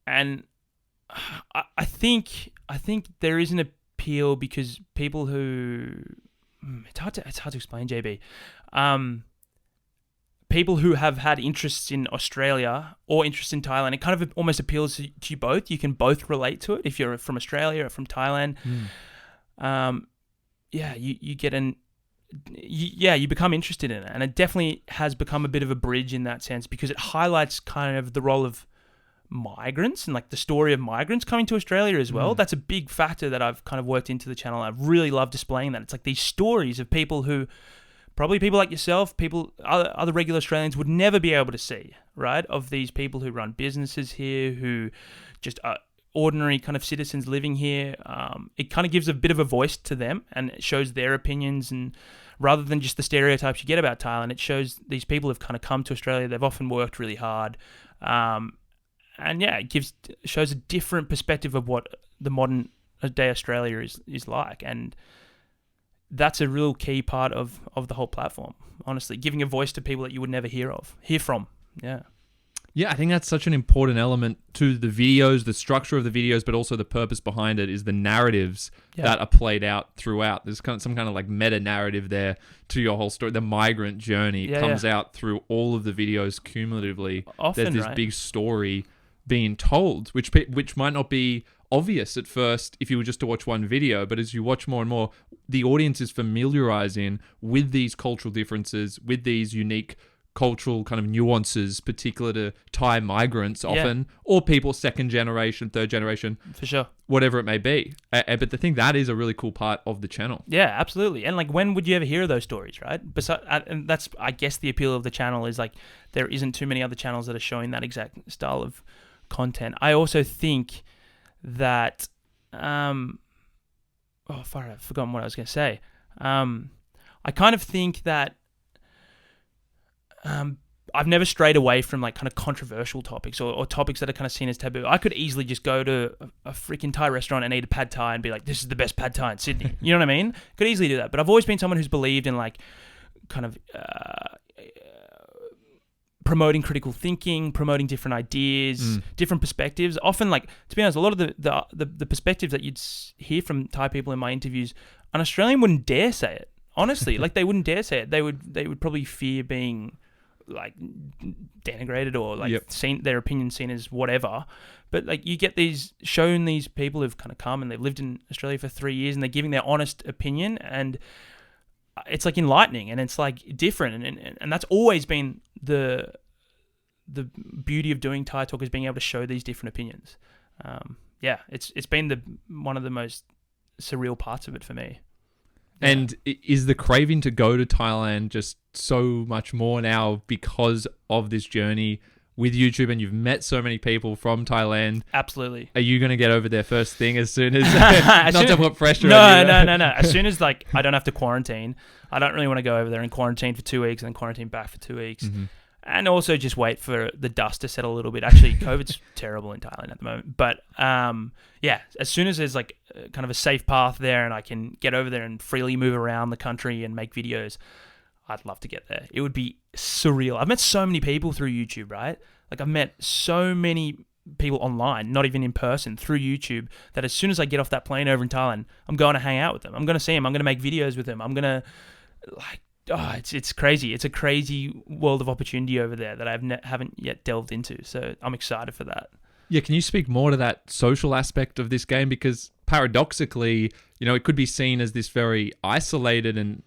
and I think there is an appeal because people who it's hard to explain, JB. People who have had interests in Australia or interests in Thailand, it kind of almost appeals to you both. You can both relate to it if you're from Australia or from Thailand. You get you become interested in it, and it definitely has become a bit of a bridge in that sense because it highlights kind of the role of migrants and like the story of migrants coming to Australia as well. That's a big factor that I've kind of worked into the channel. I really love displaying that. It's like these stories of people who, probably people like yourself, other regular Australians would never be able to see, right? Of these people who run businesses here, who just are ordinary kind of citizens living here. It kind of gives a bit of a voice to them, and it shows their opinions, and rather than just the stereotypes you get about Thailand, it shows these people have kind of come to Australia. They've often worked really hard. And yeah, it shows a different perspective of what the modern day Australia is like. And that's a real key part of the whole platform. Honestly, giving a voice to people that you would never hear from. Yeah. Yeah, I think that's such an important element to the videos, the structure of the videos, but also the purpose behind it is the narratives that are played out throughout. There's some kind of like meta narrative there to your whole story. The migrant journey comes out through all of the videos cumulatively. Often, there's this big story being told, which might not be obvious at first if you were just to watch one video, but as you watch more and more, the audience is familiarizing with these cultural differences, with these unique cultural kind of nuances particular to Thai migrants often, or people second generation, third generation, for sure, whatever it may be. But I think that is a really cool part of the channel. Yeah, absolutely. And like, when would you ever hear of those stories, right? And that's, I guess, the appeal of the channel is like there isn't too many other channels that are showing that exact style of content. I also think that I've forgotten what I was going to say. I kind of think that I've never strayed away from like kind of controversial topics or topics that are kind of seen as taboo. I could easily just go to a freaking Thai restaurant and eat a pad Thai and be like, this is the best pad Thai in Sydney. You know what I mean? Could easily do that. But I've always been someone who's believed in like kind of promoting critical thinking, promoting different ideas, different perspectives. Often, like, to be honest, a lot of the perspectives that you'd hear from Thai people in my interviews, an Australian wouldn't dare say it. Honestly, like, they wouldn't dare say it. They would probably fear being like denigrated or like seen their opinion seen as whatever. But like, you get these people who've kind of come and they've lived in Australia for 3 years and they're giving their honest opinion, and it's like enlightening and it's like different, and that's always been the beauty of doing Thai Talk, is being able to show these different opinions. It's been one of the most surreal parts of it for me. And is the craving to go to Thailand just so much more now because of this journey with YouTube, and you've met so many people from Thailand? Absolutely. Are you going to get over there first thing as soon as... not to put pressure on you. No. As soon as like I don't have to quarantine, I don't really want to go over there and quarantine for 2 weeks and then quarantine back for 2 weeks. Mm-hmm. And also just wait for the dust to settle a little bit. Actually, COVID's terrible in Thailand at the moment. But as soon as there's like kind of a safe path there and I can get over there and freely move around the country and make videos, I'd love to get there. It would be surreal. I've met so many people through YouTube, right? Like, I've met so many people online, not even in person, through YouTube, that as soon as I get off that plane over in Thailand, I'm going to hang out with them. I'm going to see them. I'm going to make videos with them. I'm going to like... Oh, it's crazy. It's a crazy world of opportunity over there that I haven't yet delved into. So I'm excited for that. Yeah, can you speak more to that social aspect of this game? Because paradoxically, it could be seen as this very isolated and,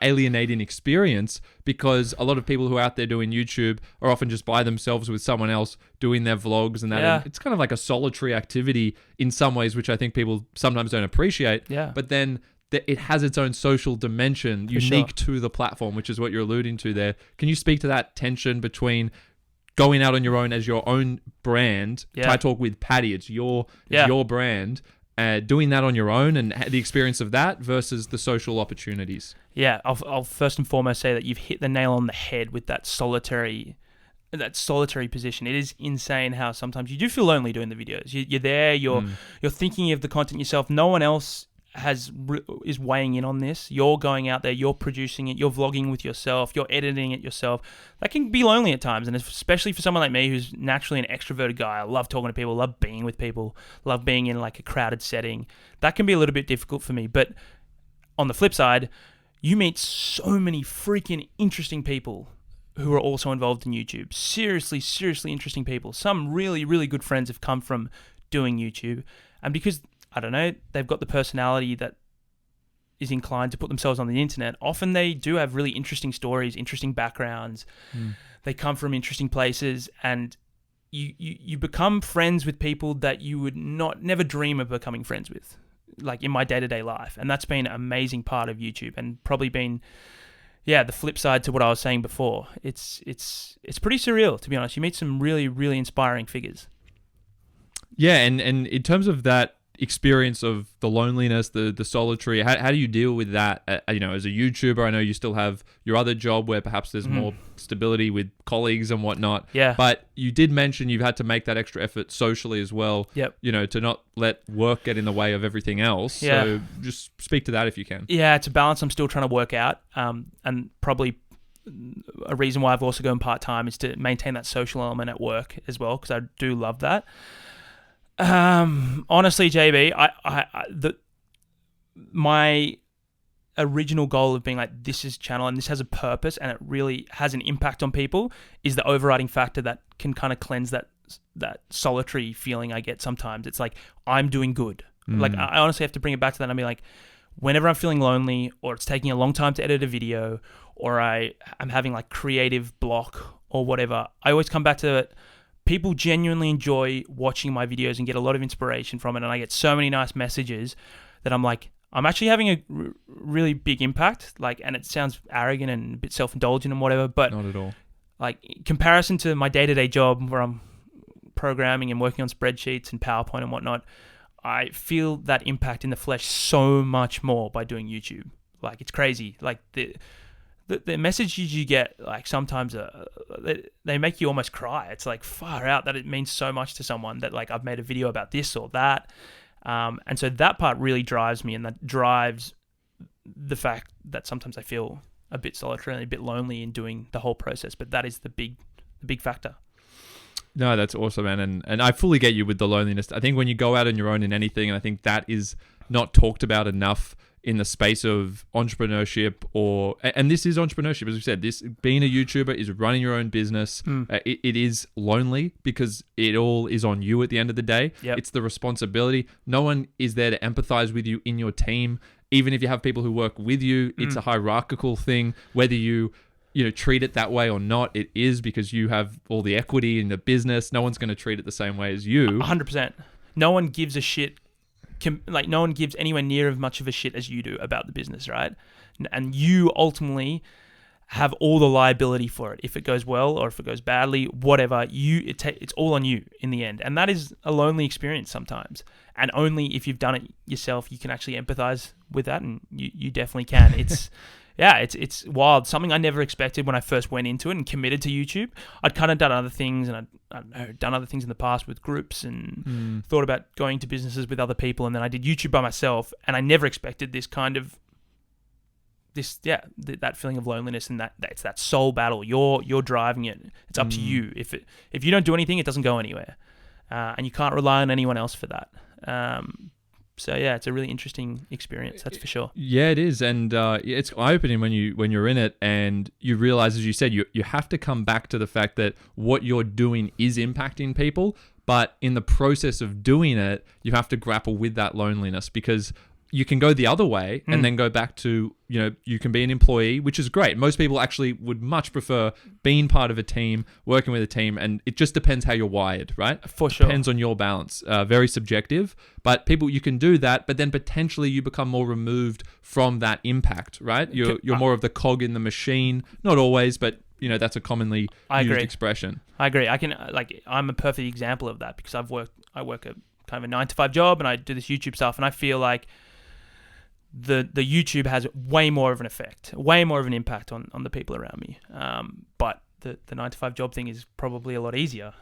alienating experience, because a lot of people who are out there doing YouTube are often just by themselves with someone else doing their vlogs and that. Yeah. And it's kind of like a solitary activity in some ways, which I think people sometimes don't appreciate. Yeah. But then it has its own social dimension unique to the platform, which is what you're alluding to there. Can you speak to that tension between going out on your own as your own brand, Thai Talk with Paddy, it's your brand, doing that on your own and the experience of that versus the social opportunities? Yeah, I'll first and foremost say that you've hit the nail on the head with that solitary position. It is insane how sometimes you do feel lonely doing the videos. You're there, you're thinking of the content yourself. No one else is weighing in on this. You're going out there, you're producing it, you're vlogging with yourself, you're editing it yourself. That can be lonely at times, and especially for someone like me who's naturally an extroverted guy. I love talking to people, love being with people, love being in like a crowded setting. That can be a little bit difficult for me. But on the flip side, you meet so many freaking interesting people who are also involved in YouTube. Seriously interesting people. Some really, really good friends have come from doing YouTube, and because I don't know, they've got the personality that is inclined to put themselves on the internet. Often they do have really interesting stories, interesting backgrounds. They come from interesting places, and you become friends with people that you would never dream of becoming friends with, like in my day-to-day life. And that's been an amazing part of YouTube, and probably been, the flip side to what I was saying before. It's pretty surreal, to be honest. You meet some really, really inspiring figures. Yeah, and in terms of that, experience of the loneliness, the solitary, how do you deal with that? As a YouTuber, I know you still have your other job where perhaps there's more stability with colleagues and whatnot. Yeah. But you did mention you've had to make that extra effort socially as well. Yep. To not let work get in the way of everything else. Yeah. So just speak to that if you can. Yeah, it's a balance I'm still trying to work out. And probably a reason why I've also gone part-time is to maintain that social element at work as well, because I do love that. Honestly, JB, my original goal of being like, this is channel and this has a purpose and it really has an impact on people, is the overriding factor that can kind of cleanse that solitary feeling I get sometimes. It's like, I'm doing good. Like, I honestly have to bring it back to that and be like, whenever I'm feeling lonely, or it's taking a long time to edit a video, or I'm having like creative block or whatever, I always come back to it. People genuinely enjoy watching my videos and get a lot of inspiration from it. And I get so many nice messages that I'm like, I'm actually having a really big impact. Like, and it sounds arrogant and a bit self-indulgent and whatever, but not at all. Like, in comparison to my day-to-day job where I'm programming and working on spreadsheets and PowerPoint and whatnot, I feel that impact in the flesh so much more by doing YouTube. Like, it's crazy. Like, the messages you get, like, sometimes they make you almost cry. It's like, far out that it means so much to someone that, like, I've made a video about this or that. And so that part really drives me, and that drives the fact that sometimes I feel a bit solitary and a bit lonely in doing the whole process. But that is the big factor. No, that's awesome, man. And I fully get you with the loneliness. I think when you go out on your own in anything, and I think that is not talked about enough in the space of entrepreneurship, and this is entrepreneurship, as we said, this being a YouTuber is running your own business. It is lonely because it all is on you at the end of the day. Yep. It's the responsibility. No one is there to empathize with you in your team. Even if you have people who work with you, it's a hierarchical thing, whether you treat it that way or not. It is, because you have all the equity in the business. No one's going to treat it the same way as you. 100%. No one gives a shit. Like, no one gives anywhere near as much of a shit as you do about the business, right? And you ultimately have all the liability for it. If it goes well or if it goes badly, whatever, it's all on you in the end. And that is a lonely experience sometimes. And only if you've done it yourself, you can actually empathize with that. And you definitely can. It's yeah, it's wild. Something I never expected when I first went into it and committed to YouTube. I'd kind of done other things, and I'd done other things in the past with groups, and thought about going to businesses with other people, and then I did YouTube by myself, and I never expected this kind of that feeling of loneliness, and it's that soul battle. You're driving it. It's up to you. If you don't do anything, it doesn't go anywhere, and you can't rely on anyone else for that. So yeah, it's a really interesting experience, that's for sure. Yeah, it is, and it's eye-opening when you're in it, and you realize, as you said, you have to come back to the fact that what you're doing is impacting people, but in the process of doing it, you have to grapple with that loneliness, because you can go the other way and then go back to, you can be an employee, which is great. Most people actually would much prefer being part of a team, working with a team, and it just depends how you're wired, right? For sure. Depends on your balance. Very subjective, but you can do that, but then potentially you become more removed from that impact, right? You're more of the cog in the machine. Not always, but that's a commonly used expression. I agree. I'm a perfect example of that, because I work a kind of a 9-to-5 job, and I do this YouTube stuff, and I feel like the YouTube has way more of an effect, way more of an impact on the people around me. But the 9-to-5 job thing is probably a lot easier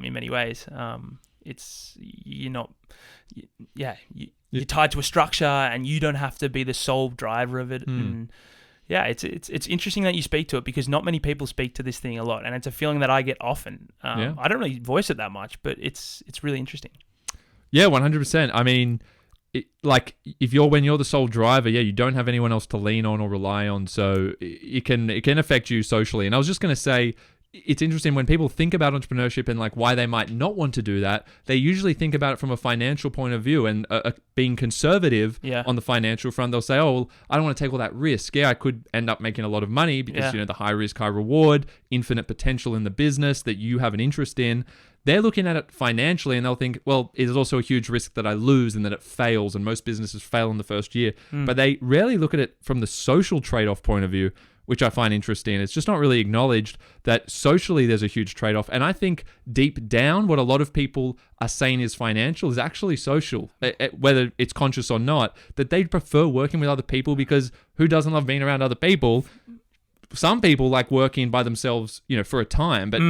in many ways. You're tied to a structure, and you don't have to be the sole driver of it. And yeah, it's interesting that you speak to it, because not many people speak to this thing a lot, and it's a feeling that I get often. I don't really voice it that much, but it's really interesting. Yeah, 100%. I mean, when you're the sole driver, you don't have anyone else to lean on or rely on, so it can affect you socially. And I was just going to say, it's interesting when people think about entrepreneurship and like why they might not want to do that. They usually think about it from a financial point of view, and being conservative on the financial front. They'll say, "Oh, well, I don't want to take all that risk. Yeah, I could end up making a lot of money because the high risk, high reward, infinite potential in the business that you have an interest in." They're looking at it financially, and they'll think, well, there's also a huge risk that I lose and that it fails, and most businesses fail in the first year. But they rarely look at it from the social trade-off point of view, which I find interesting. It's just not really acknowledged that socially there's a huge trade-off. And I think deep down, what a lot of people are saying is financial is actually social, whether it's conscious or not, that they prefer working with other people because who doesn't love being around other people? Some people like working by themselves, for a time, but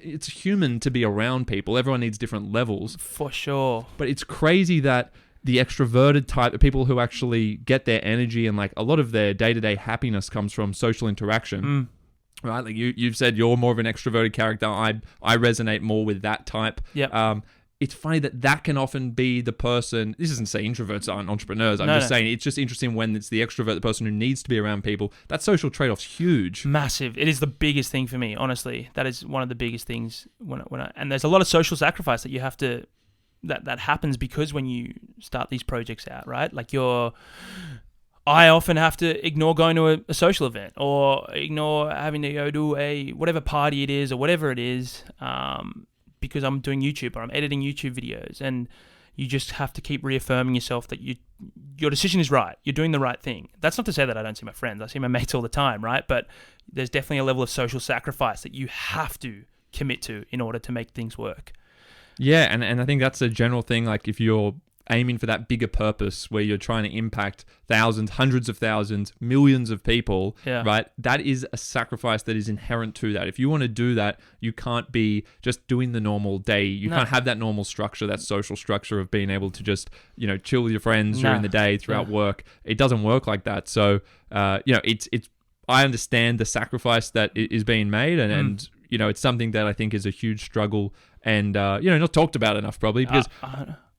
it's human to be around people. Everyone needs different levels. For sure. But it's crazy that the extroverted type of people who actually get their energy and like a lot of their day-to-day happiness comes from social interaction, right? Like you've said you're more of an extroverted character. I resonate more with that type. Yep. It's funny that can often be the person. This isn't saying introverts aren't entrepreneurs. I'm just saying it's just interesting when it's the extrovert, the person who needs to be around people. That social trade-off's huge. Massive. It is the biggest thing for me, honestly. That is one of the biggest things and there's a lot of social sacrifice that you have to, that happens because when you start these projects out, right? Like I often have to ignore going to a social event or ignore having to go to a whatever party it is or whatever it is, because I'm doing YouTube or I'm editing YouTube videos, and you just have to keep reaffirming yourself that your decision is right. You're doing the right thing. That's not to say that I don't see my friends. I see my mates all the time, right? But there's definitely a level of social sacrifice that you have to commit to in order to make things work. Yeah, and I think that's a general thing. Like if you're aiming for that bigger purpose where you're trying to impact thousands, hundreds of thousands, millions of people, right? That is a sacrifice that is inherent to that. If you want to do that, you can't be just doing the normal day. You can't have that normal structure, that social structure of being able to just, chill with your friends during the day throughout work. It doesn't work like that. So, it's I understand the sacrifice that is being made, and it's something that I think is a huge struggle and, not talked about enough probably because...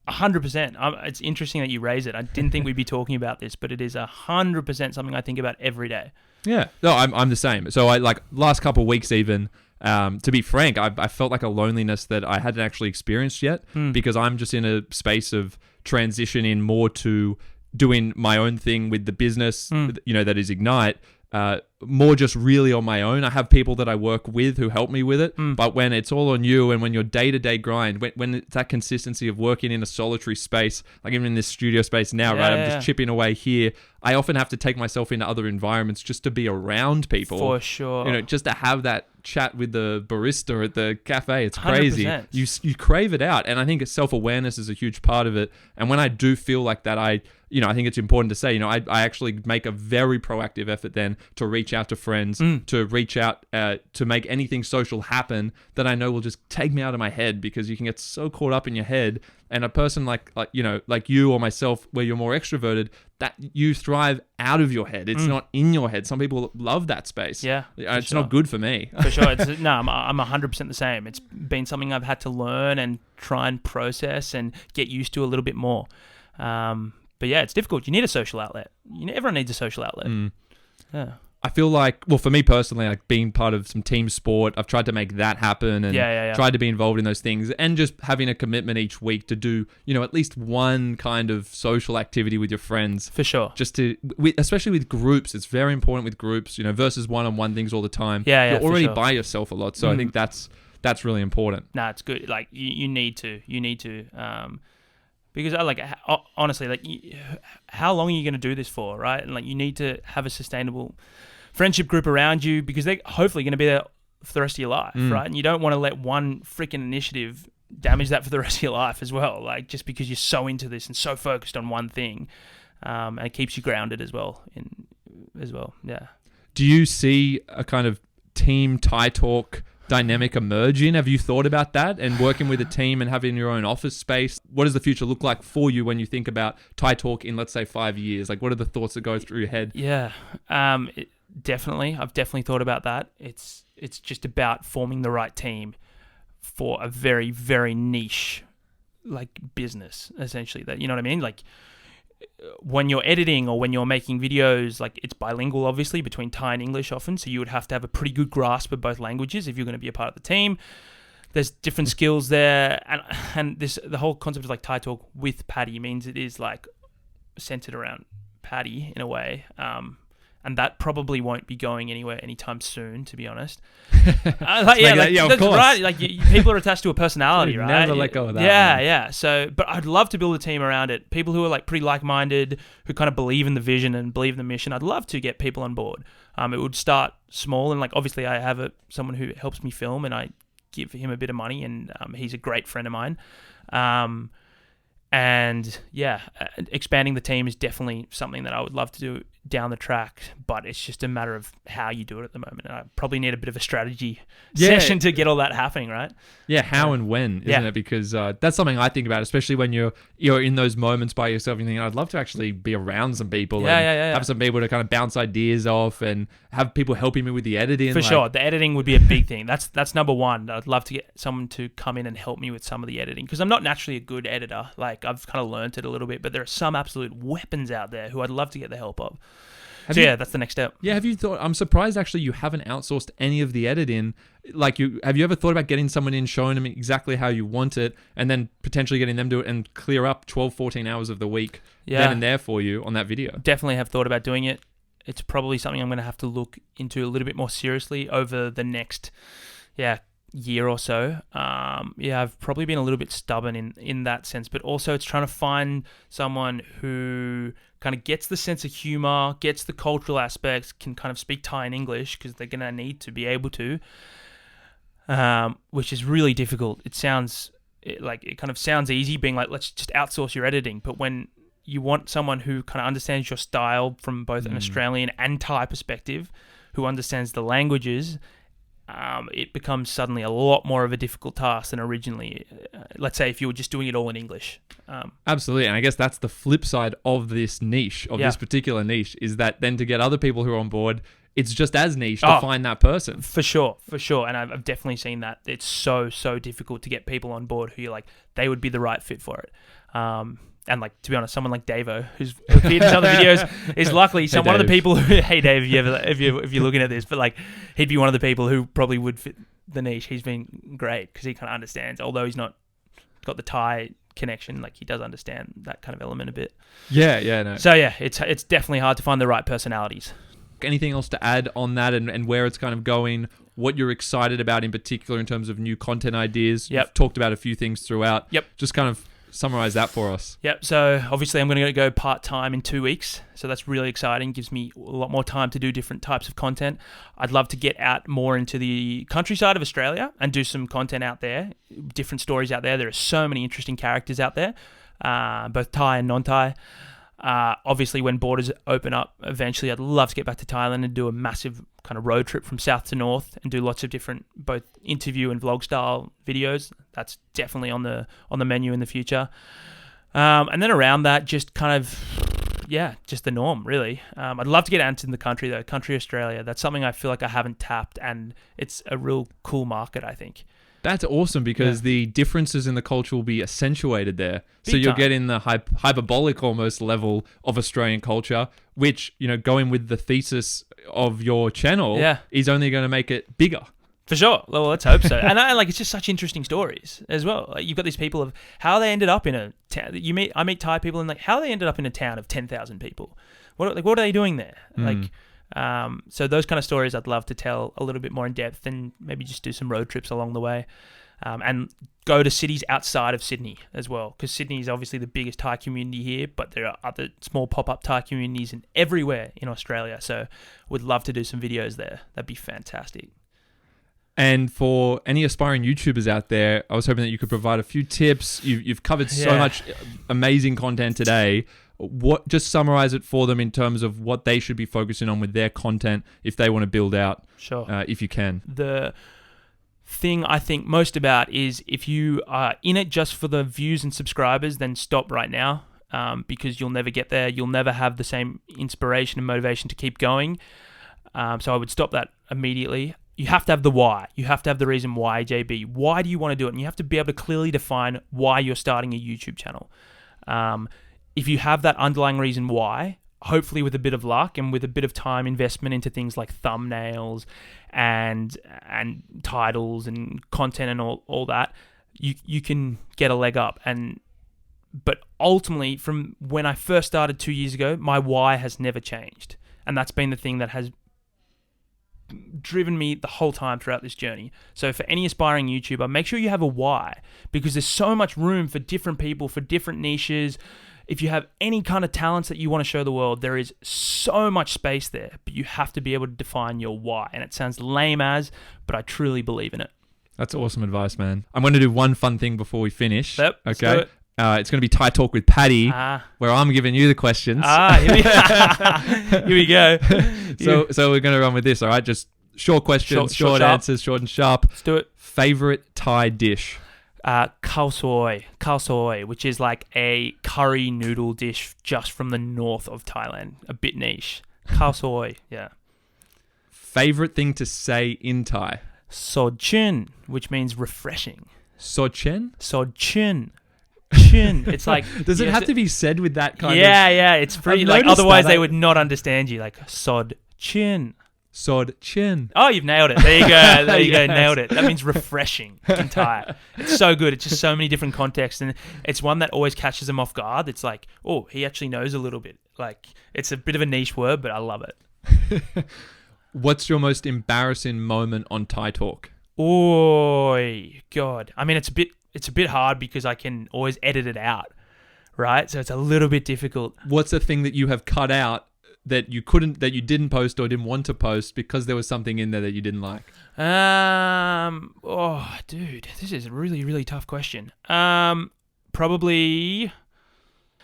100%. It's interesting that you raise it. I didn't think we'd be talking about this, but it is 100% something I think about every day. Yeah. No, I'm the same. So I last couple of weeks even, to be frank, I felt like a loneliness that I hadn't actually experienced yet because I'm just in a space of transitioning more to doing my own thing with the business, that is Ignite. More just really on my own. I have people that I work with who help me with it, but when it's all on you and when your day-to-day grind, when it's that consistency of working in a solitary space, like even in this studio space now, right? I'm just chipping away here. I often have to take myself into other environments just to be around people. For sure. Just to have that chat with the barista at the cafe. It's crazy. 100%. You crave it out. And I think self-awareness is a huge part of it. And when I do feel like that, I think it's important to say, I actually make a very proactive effort then to reach out to friends, to reach out to make anything social happen that I know will just take me out of my head, because you can get so caught up in your head. And a person like you or myself, where you're more extroverted, that you thrive out of your head. It's not in your head. Some people love that space. Yeah, it's not good for me. For sure. I'm 100% the same. It's been something I've had to learn and try and process and get used to a little bit more. But yeah, it's difficult. You need a social outlet. Everyone needs a social outlet. Yeah. I feel like, well, for me personally, like being part of some team sport, I've tried to make that happen and tried to be involved in those things, and just having a commitment each week to do, at least one kind of social activity with your friends. For sure. Just especially with groups, it's very important with groups, versus one-on-one things all the time. Yeah, You're already by yourself a lot, so I think that's really important. Nah, it's good. Like you need to. Because honestly, how long are you going to do this for, right? And you need to have a sustainable friendship group around you, because they're hopefully going to be there for the rest of your life, right? And you don't want to let one freaking initiative damage that for the rest of your life as well. Just because you're so into this and so focused on one thing, and it keeps you grounded as well. Yeah. Do you see a kind of team Thai talk dynamic emerging? Have you thought about that and working with a team and having your own office space? What does the future look like for you when you think about Thai talk in, let's say, 5 years? What are the thoughts that go through your head? Yeah, definitely. I've definitely thought about that. It's just about forming the right team for a very, very niche business, essentially. That, you know what I mean? When you're editing or when you're making videos, it's bilingual, obviously, between Thai and English often. So you would have to have a pretty good grasp of both languages if you're going to be a part of the team. There's different skills there. And the whole concept of Thai talk with Paddy means it is centered around Paddy in a way. And that probably won't be going anywhere anytime soon, to be honest. Of that's course. right. Like people are attached to a personality, right? Never let go of that. Yeah, man. yeah. So, but I'd love to build a team around it. People who are like pretty like-minded, who kind of believe in the vision and believe in the mission. I'd love to get people on board. It would start small, and like obviously I have someone who helps me film, and I give him a bit of money, and he's a great friend of mine. And yeah, expanding the team is definitely something that I would love to do down the track, but it's just a matter of how you do it at the moment. And I probably need a bit of a strategy session to get all that happening, right? Yeah, how and when, isn't it? Because that's something I think about, especially when you're in those moments by yourself and thinking, I'd love to actually be around some people and have some people to kind of bounce ideas off and have people helping me with the editing. For sure. The editing would be a big thing. That's number one. I'd love to get someone to come in and help me with some of the editing, because I'm not naturally a good editor. Like, I've kind of learned it a little bit, but there are some absolute weapons out there who I'd love to get the help of. That's the next step. Yeah, have you thought? I'm surprised actually you haven't outsourced any of the editing. Like, have you ever thought about getting someone in, showing them exactly how you want it, and then potentially getting them to do it and clear up 12, 14 hours of the week then and there for you on that video? Definitely have thought about doing it. It's probably something I'm going to have to look into a little bit more seriously over the next year or so. I've probably been a little bit stubborn in that sense, but also it's trying to find someone who kind of gets the sense of humor, gets the cultural aspects, can kind of speak Thai and English, because they're going to need to be able to, which is really difficult. It kind of sounds easy being like, let's just outsource your editing, but when you want someone who kind of understands your style from both an Australian and Thai perspective, who understands the languages, it becomes suddenly a lot more of a difficult task than originally. Let's say if you were just doing it all in English. Absolutely. And I guess that's the flip side of this niche, this particular niche, is that then to get other people who are on board, it's just as niche to find that person. For sure. And I've definitely seen that. It's so difficult to get people on board who you're like, they would be the right fit for it. And like, to be honest, someone like Davo, who's appeared in some of the videos, is luckily one of the people who, hey Dave, if you're looking at this, but like, he'd be one of the people who probably would fit the niche. He's been great because he kind of understands, although he's not got the Thai connection, like he does understand that kind of element a bit. No. So yeah, it's definitely hard to find the right personalities. Anything else to add on that and where it's kind of going, what you're excited about in particular in terms of new content ideas? Yep. You've talked about a few things throughout. Yep. Just kind of summarize that for us. Yep. So obviously I'm going to go part-time in 2 weeks. So that's really exciting. Gives me a lot more time to do different types of content. I'd love to get out more into the countryside of Australia and do some content out there, different stories out there. There are so many interesting characters out there, both Thai and non-Thai. Obviously, when borders open up, eventually I'd love to get back to Thailand and do a massive kind of road trip from south to north and do lots of different both interview and vlog style videos. That's definitely on the menu in the future. And then around that, just kind of, just the norm, really. I'd love to get out into the country, though, country Australia. That's something I feel like I haven't tapped, and it's a real cool market, I think. That's awesome, because the differences in the culture will be accentuated there. Big so you're time. getting the hyperbolic almost level of Australian culture, which, going with the thesis of your channel is only going to make it bigger. For sure. Well, let's hope so. And it's just such interesting stories as well. Like, you've got these people of how they ended up in a town. I meet Thai people and like how they ended up in a town of 10,000 people. What are they doing there? So those kind of stories I'd love to tell a little bit more in depth, and maybe just do some road trips along the way, and go to cities outside of Sydney as well, because Sydney is obviously the biggest Thai community here, but there are other small pop-up Thai communities everywhere in Australia. So would love to do some videos there. That'd be fantastic. And for any aspiring YouTubers out there, I was hoping that you could provide a few tips. You've covered so much amazing content today. Just summarize it for them in terms of what they should be focusing on with their content if they want to build out. Sure. If you can. The thing I think most about is if you are in it just for the views and subscribers, then stop right now, because you'll never get there. You'll never have the same inspiration and motivation to keep going. So I would stop that immediately. You have to have the why. You have to have the reason why, JB. Why do you want to do it? And you have to be able to clearly define why you're starting a YouTube channel. If you have that underlying reason why, hopefully with a bit of luck and with a bit of time investment into things like thumbnails and titles and content and all that, you can get a leg up. But ultimately, from when I first started 2 years ago, my why has never changed. And that's been the thing that has driven me the whole time throughout this journey. So for any aspiring YouTuber, make sure you have a why, because there's so much room for different people, for different niches. If you have any kind of talents that you want to show the world, there is so much space there, but you have to be able to define your why. And it sounds lame but I truly believe in it. That's awesome advice, man. I'm going to do one fun thing before we finish. Yep, okay. It's going to be Thai Talk with Paddy, where I'm giving you the questions. Here we go. So we're going to run with this, all right? Just short questions, short answers, short and sharp. Let's do it. Favorite Thai dish? Khao soi, which is like a curry noodle dish just from the north of Thailand. A bit niche. Khao soi, yeah. Favorite thing to say in Thai? Sod chin, which means refreshing. Sod chen? Sod chin. Chin. It's like... Does it have to be said with that kind of... Yeah. It's pretty... Like, otherwise they would not understand you. Like, sod chin. Sod chin. Oh, you've nailed it. There you go. There you go. Nailed it. That means refreshing in Thai. It's so good. It's just so many different contexts. And it's one that always catches them off guard. It's like, oh, he actually knows a little bit. Like, it's a bit of a niche word, but I love it. What's your most embarrassing moment on Thai Talk? Oh, God. I mean, it's a bit hard because I can always edit it out, right? So it's a little bit difficult. What's the thing that you have cut out that you didn't post or didn't want to post because there was something in there that you didn't like? Oh, dude, this is a really, really tough question. Probably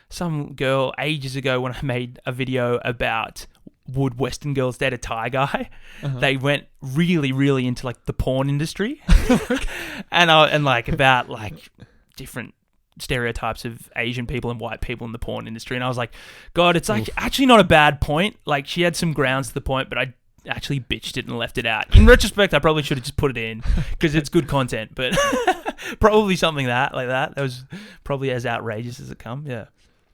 some girl ages ago when I made a video about would Western girls date a Thai guy? They went really, really into like the porn industry, and like about like different stereotypes of Asian people and white people in the porn industry. And I was like, God, it's like actually not a bad point. Like she had some grounds to the point, but I actually bitched it and left it out. In retrospect, I probably should have just put it in because it's good content. But probably something like that. That was probably as outrageous as it come. Yeah.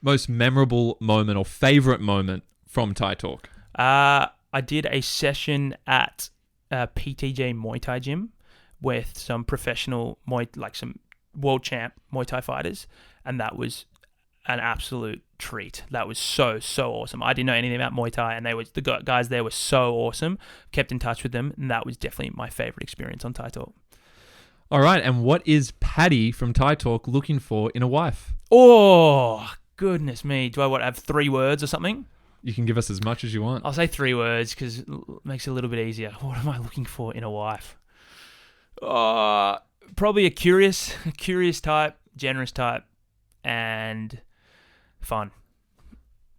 Most memorable moment or favorite moment from Thai Talk? I did a session at PTJ Muay Thai gym with some professional some world champ Muay Thai fighters, and that was an absolute treat. That was so awesome. I didn't know anything about Muay Thai, and the guys there were so awesome. Kept in touch with them, and that was definitely my favorite experience on Thai Talk. All right, and what is Paddy from Thai Talk looking for in a wife? Oh, goodness me. Do I have 3 words or something? You can give us as much as you want. I'll say 3 words because it makes it a little bit easier. What am I looking for in a wife? Probably a curious type, generous type, and fun.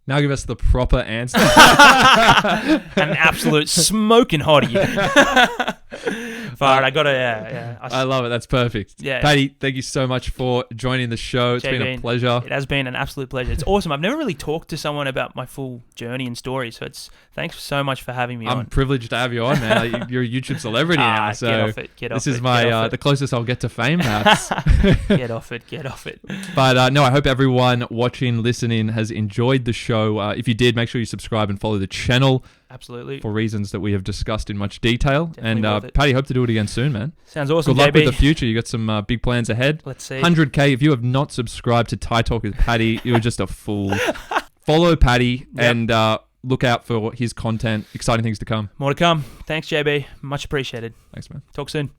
Now give us the proper answer. An absolute smoking hottie. But I got to, yeah. I love it. That's perfect. Yeah. Paddy, thank you so much for joining the show. It's been a pleasure. It has been an absolute pleasure. It's awesome. I've never really talked to someone about my full journey and story, so thanks so much for having me on. I'm privileged to have you on, man. You're a YouTube celebrity now, so get off it. This is the closest I'll get to fame, perhaps. Get off it. But no, I hope everyone watching, listening has enjoyed the show. If you did, make sure you subscribe and follow the channel. Absolutely. For reasons that we have discussed in much detail. Definitely and Paddy, hope to do it again soon, man. Sounds awesome, Good luck JB. with the future. You got some big plans ahead. Let's see. 100K. If you have not subscribed to Thai Talk with Paddy, you're just a fool. Follow Paddy and look out for his content. Exciting things to come. More to come. Thanks, JB. Much appreciated. Thanks, man. Talk soon.